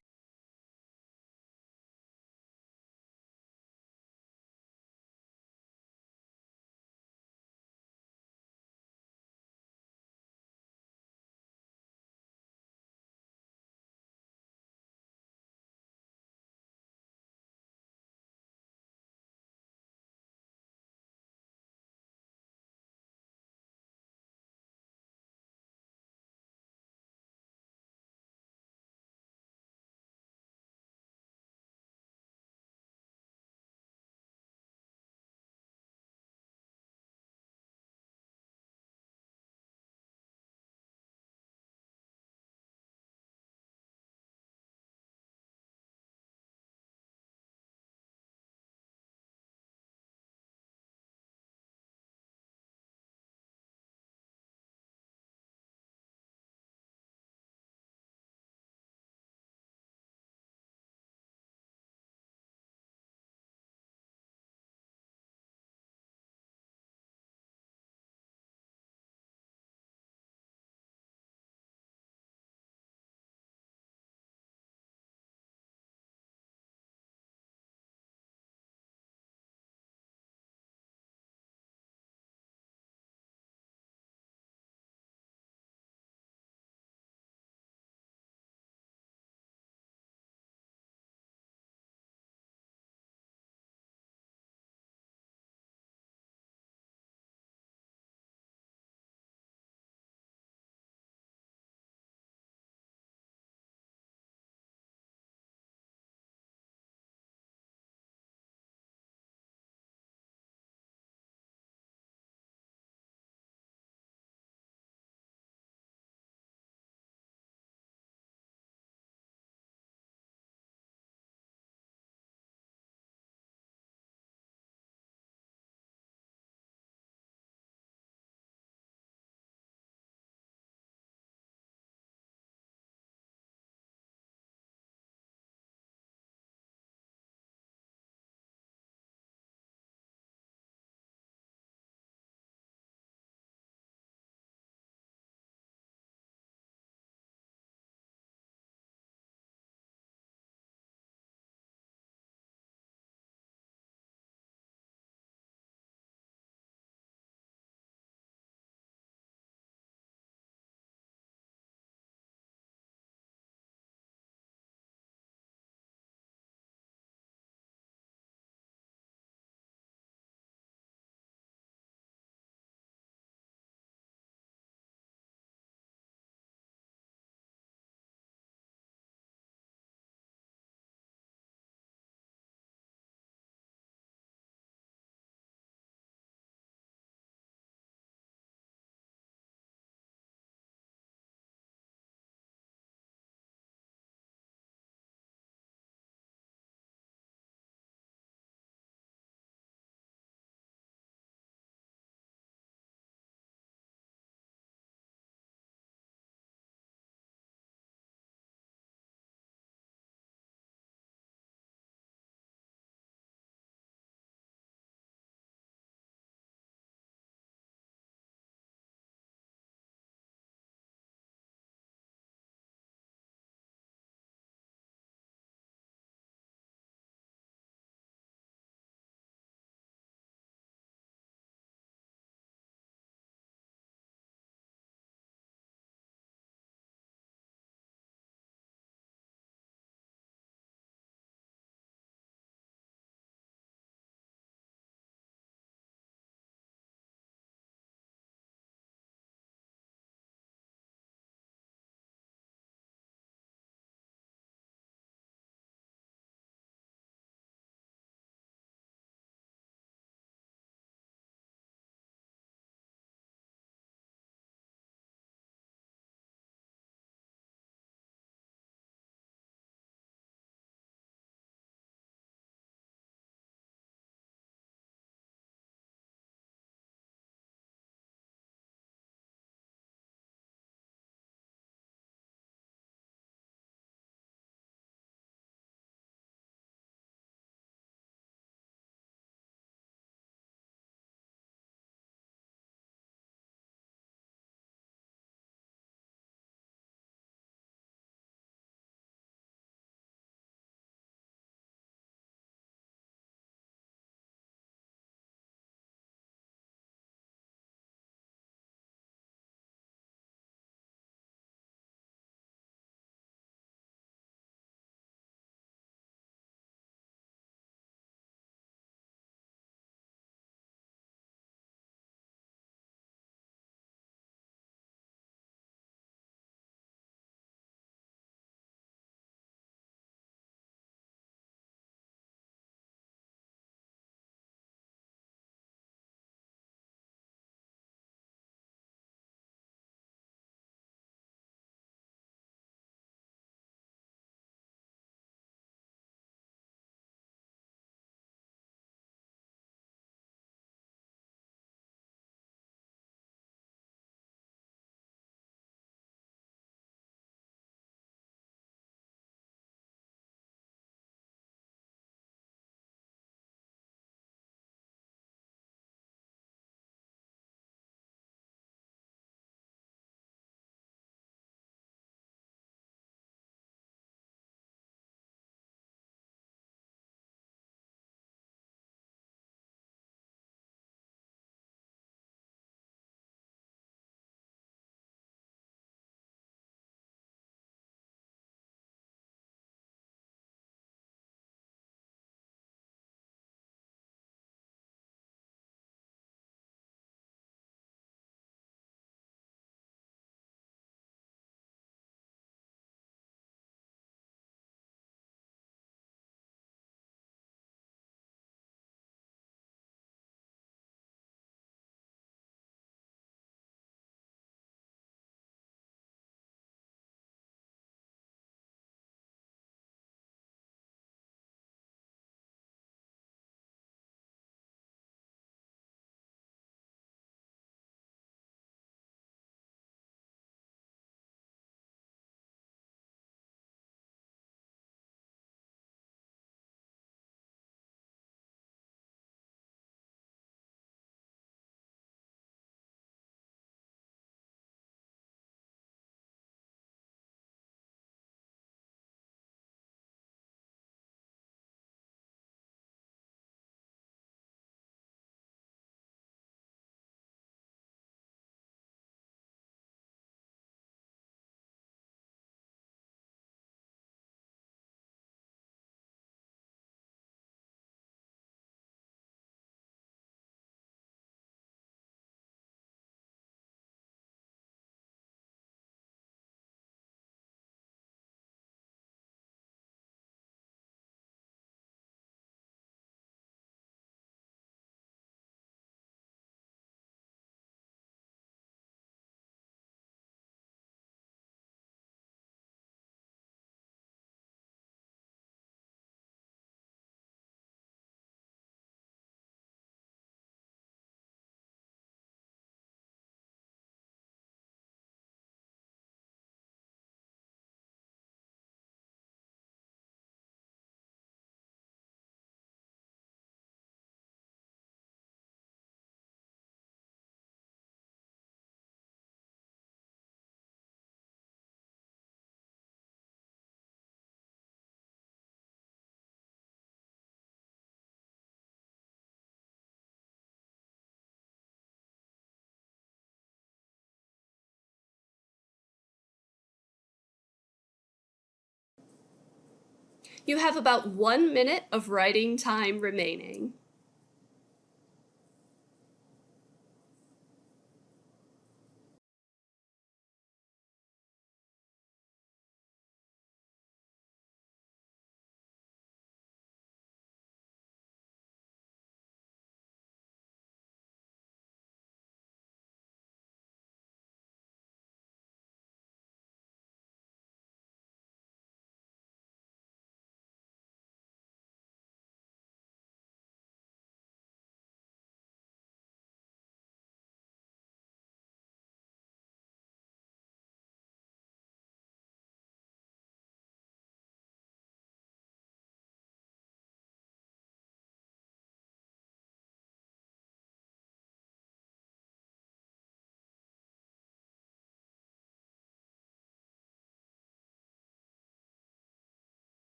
You have about 1 minute of writing time remaining.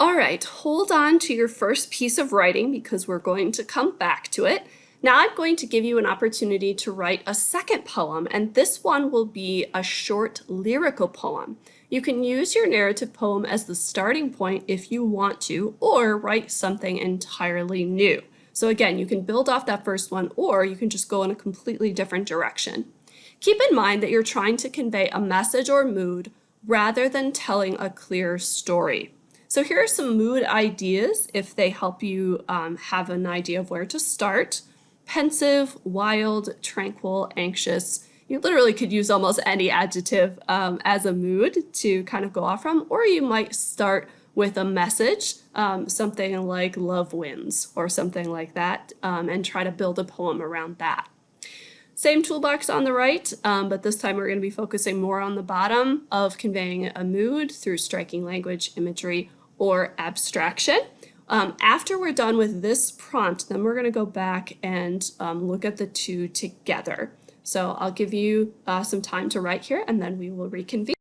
All right, hold on to your first piece of writing because we're going to come back to it. Now I'm going to give you an opportunity to write a second poem, and this one will be a short lyrical poem. You can use your narrative poem as the starting point if you want to, or write something entirely new. So again, you can build off that first one, or you can just go in a completely different direction. Keep in mind that you're trying to convey a message or mood rather than telling a clear story. So here are some mood ideas if they help you have an idea of where to start. Pensive, wild, tranquil, anxious. You literally could use almost any adjective as a mood to kind of go off from, or you might start with a message, something like love wins or something like that, and try to build a poem around that. Same toolbox on the right, but this time we're going to be focusing more on the bottom of conveying a mood through striking language, imagery, or abstraction. After we're done with this prompt, then we're going to go back and look at the two together. So I'll give you some time to write here, and then we will reconvene.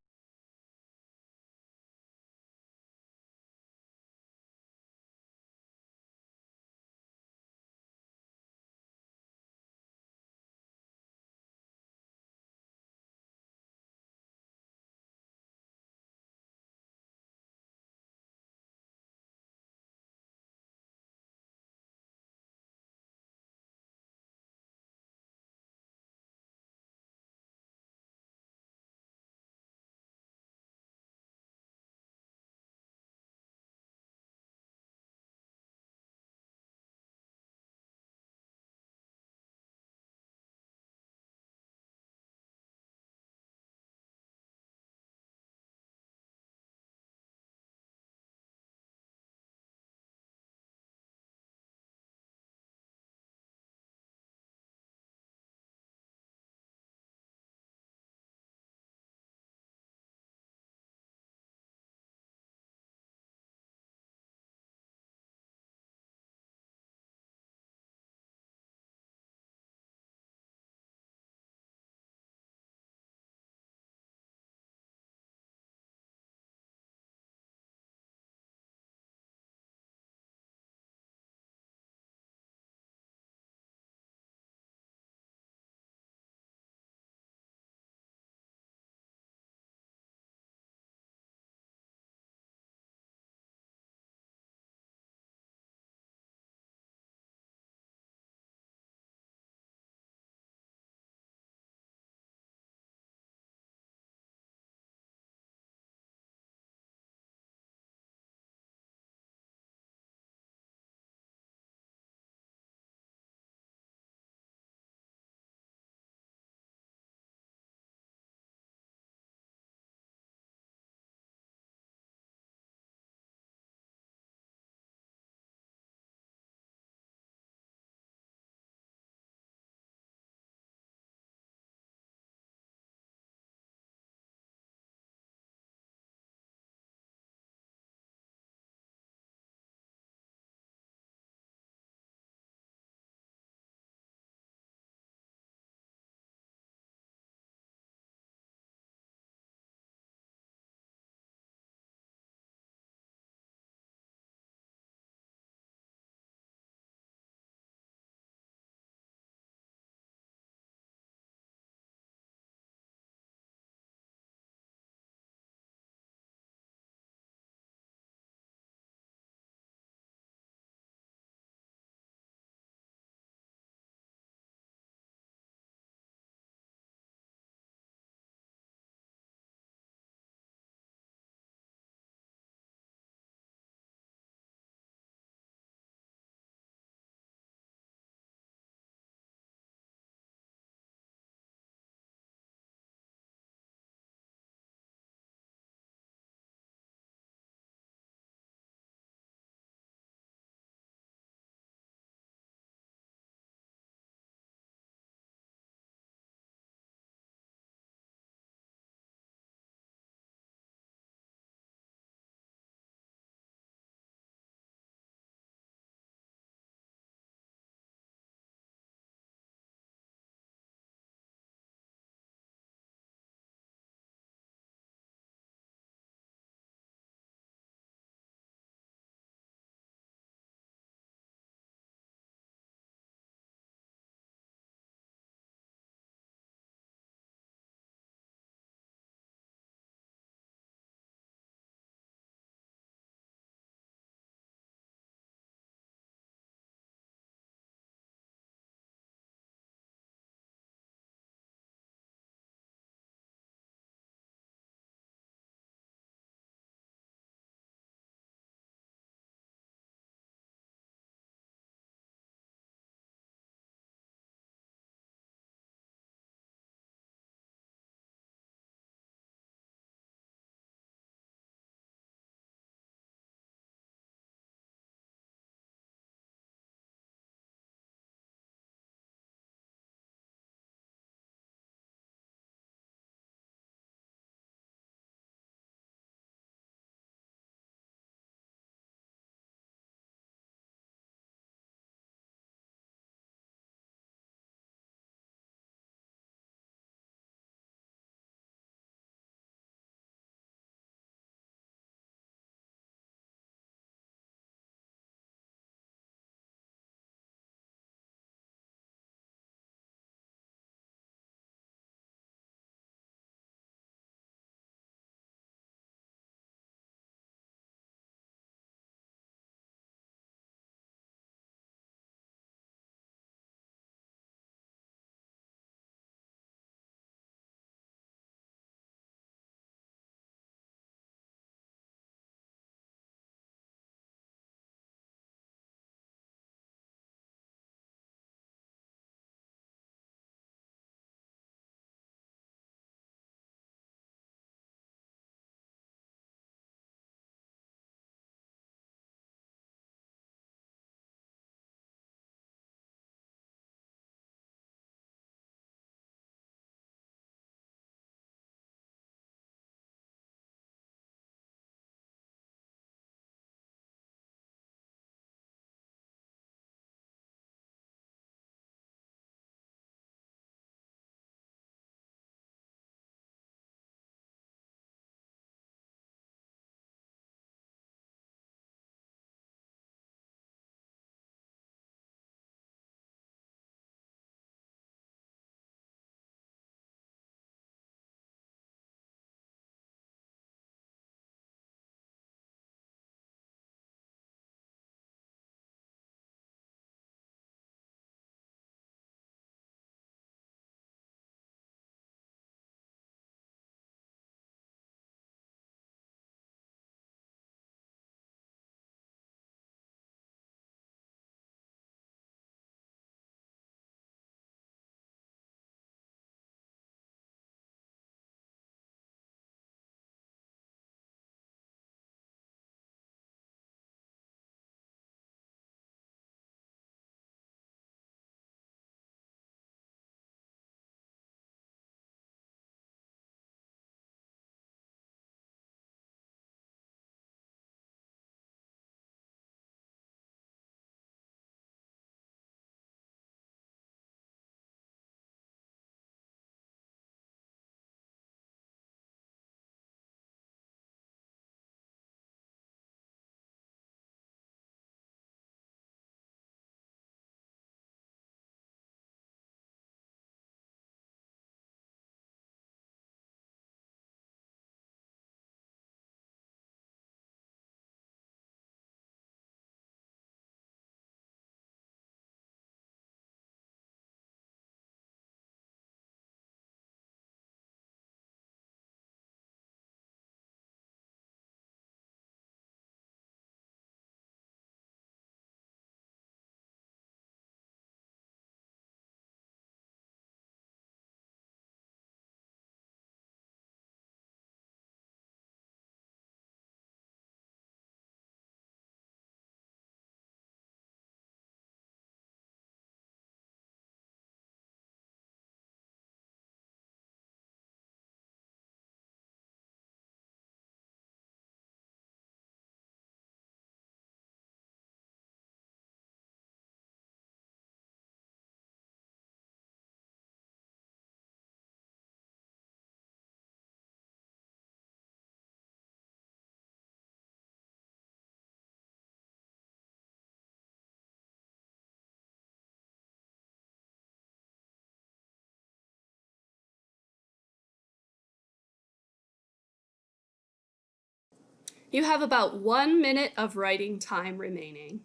You have about 1 minute of writing time remaining.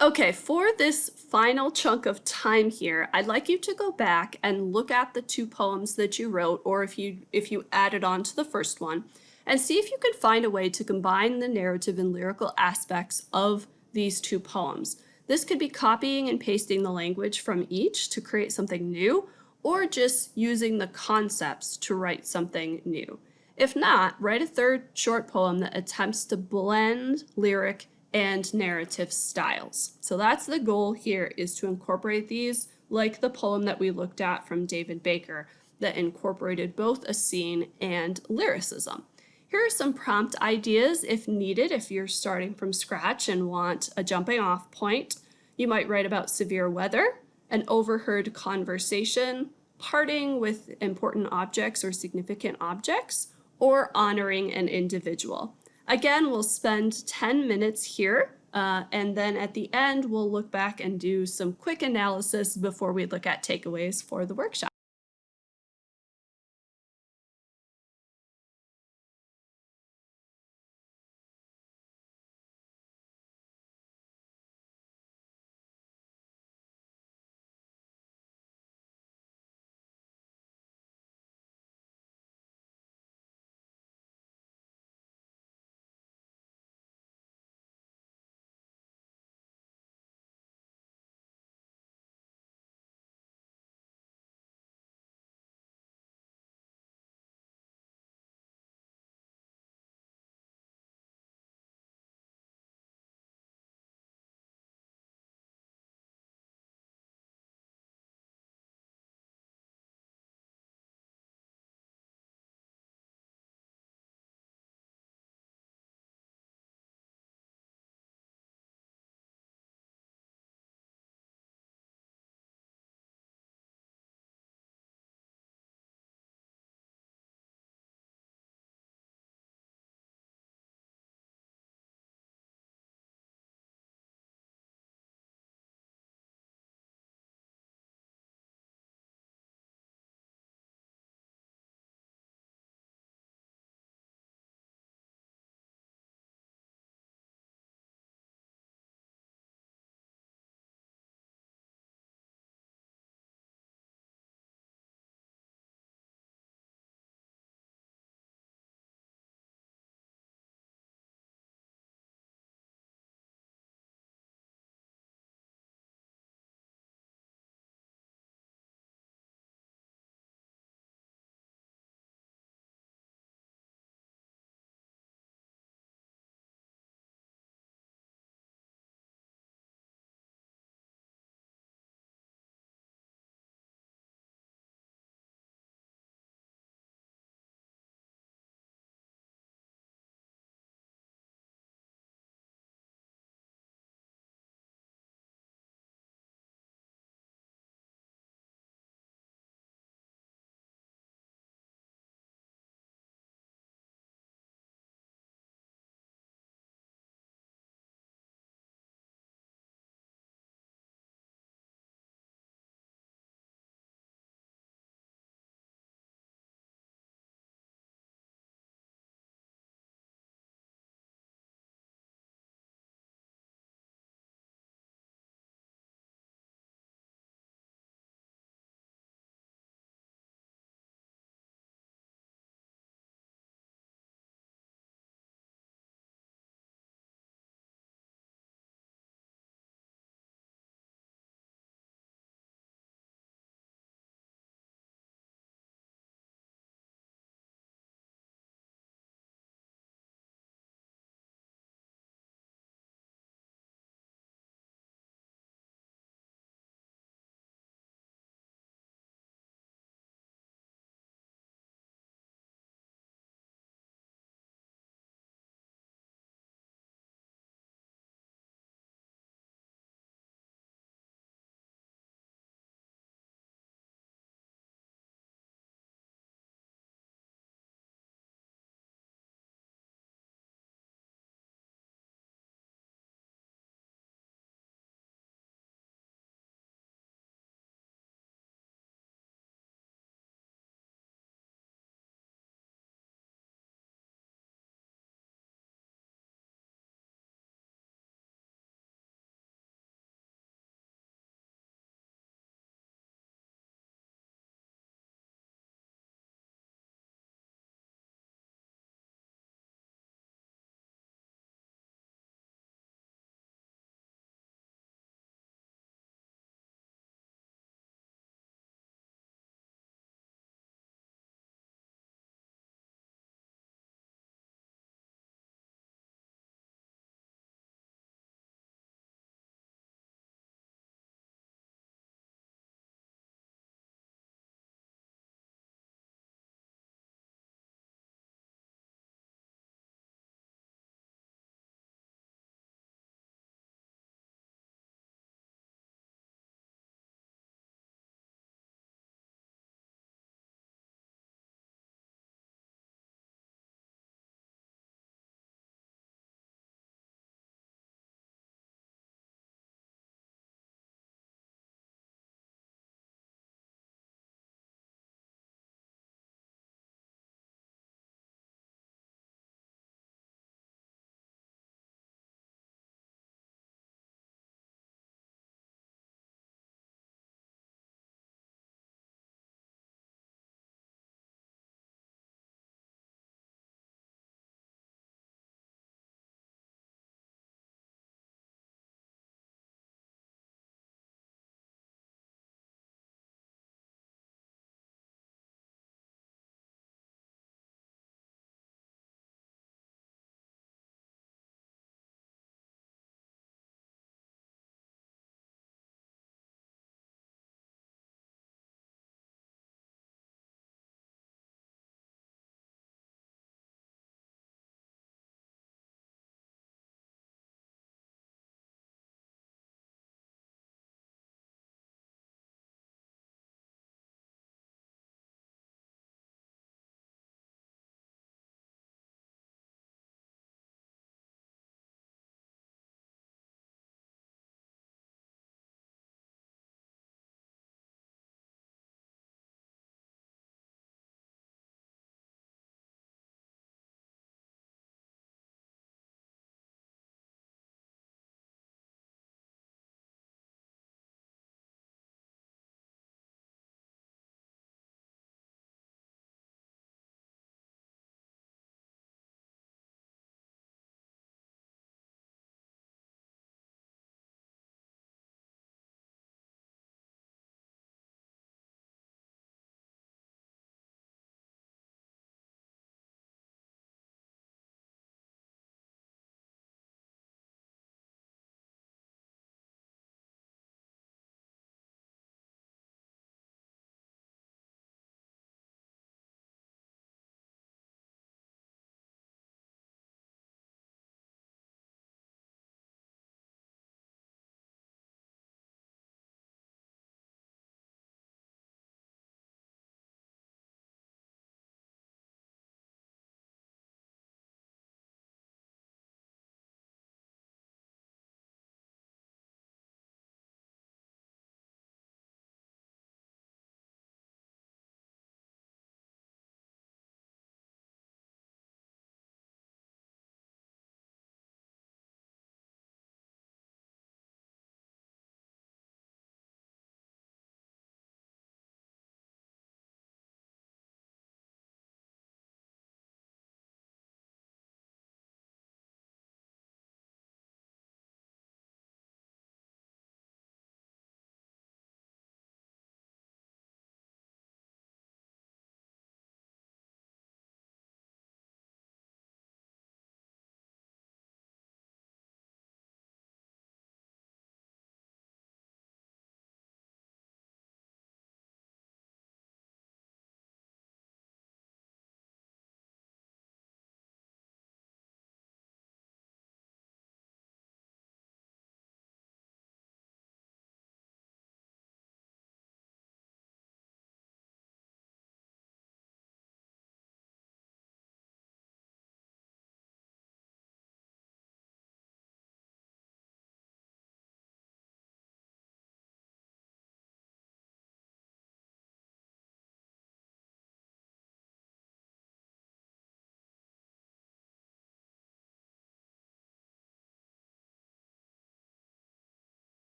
Okay, for this final chunk of time here, I'd like you to go back and look at the two poems that you wrote, or if you added on to the first one, and see if you can find a way to combine the narrative and lyrical aspects of these two poems. This could be copying and pasting the language from each to create something new, or just using the concepts to write something new. If not, write a third short poem that attempts to blend lyric and narrative styles. So that's the goal here, is to incorporate these, like the poem that we looked at from David Baker that incorporated both a scene and lyricism. Here are some prompt ideas if needed. If you're starting from scratch and want a jumping off point, you might write about severe weather, an overheard conversation, parting with important objects or significant objects, or honoring an individual. Again, we'll spend 10 minutes here, and then at the end, we'll look back and do some quick analysis before we look at takeaways for the workshop.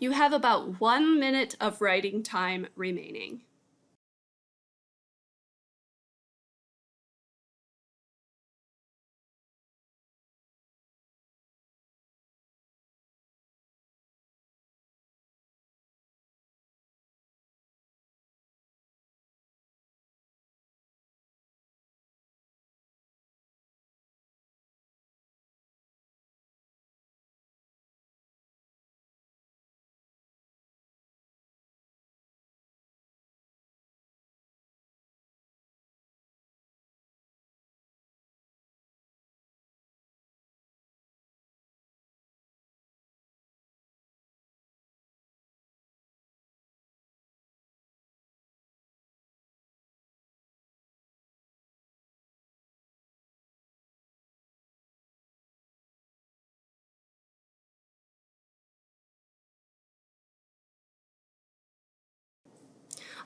You have about 1 minute of writing time remaining.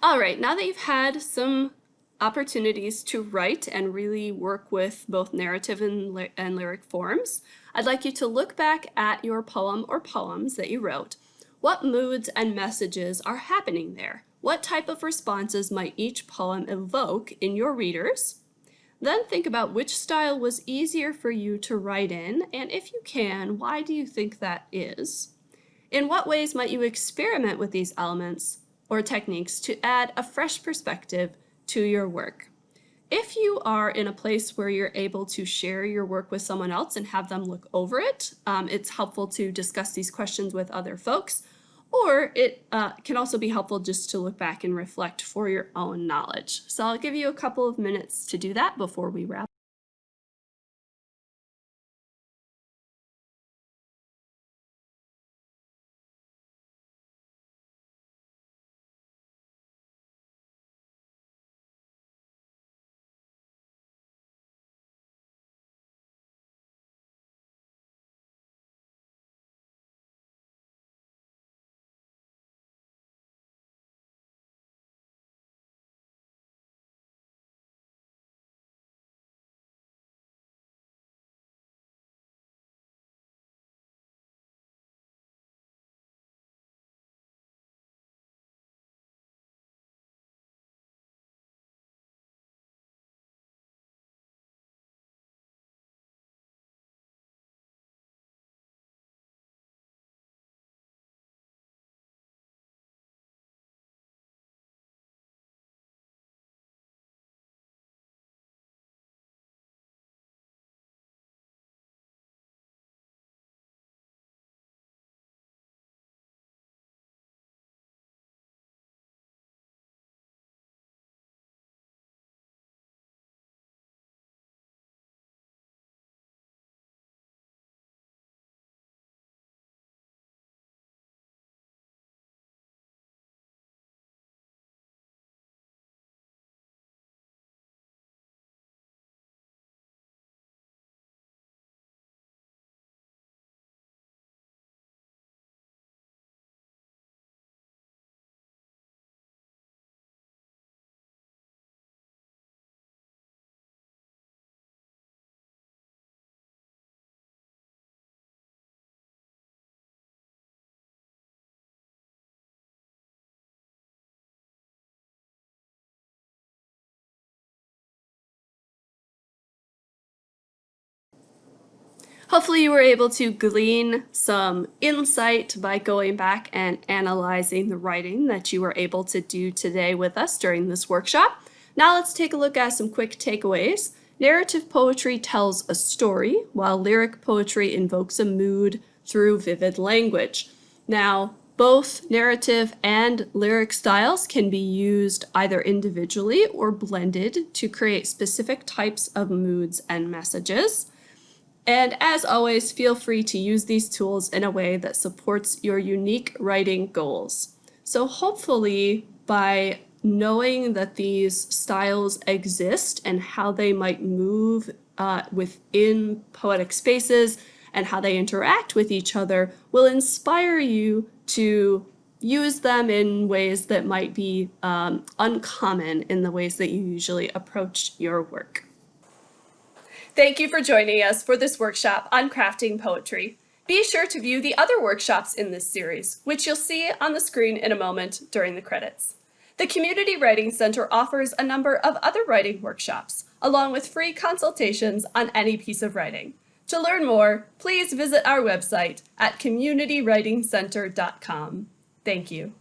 All right, now that you've had some opportunities to write and really work with both narrative and lyric forms, I'd like you to look back at your poem or poems that you wrote. What moods and messages are happening there? What type of responses might each poem evoke in your readers? Then think about which style was easier for you to write in, and if you can, why do you think that is? In what ways might you experiment with these elements or techniques to add a fresh perspective to your work? If you are in a place where you're able to share your work with someone else and have them look over it, it's helpful to discuss these questions with other folks, or it can also be helpful just to look back and reflect for your own knowledge. So I'll give you a couple of minutes to do that before we wrap. Hopefully you were able to glean some insight by going back and analyzing the writing that you were able to do today with us during this workshop. Now let's take a look at some quick takeaways. Narrative poetry tells a story, while lyric poetry invokes a mood through vivid language. Now, both narrative and lyric styles can be used either individually or blended to create specific types of moods and messages. And as always, feel free to use these tools in a way that supports your unique writing goals. So hopefully, by knowing that these styles exist and how they might move within poetic spaces and how they interact with each other will inspire you to use them in ways that might be uncommon in the ways that you usually approach your work. Thank you for joining us for this workshop on crafting poetry. Be sure to view the other workshops in this series, which you'll see on the screen in a moment during the credits. The Community Writing Center offers a number of other writing workshops, along with free consultations on any piece of writing. To learn more, please visit our website at communitywritingcenter.com. Thank you.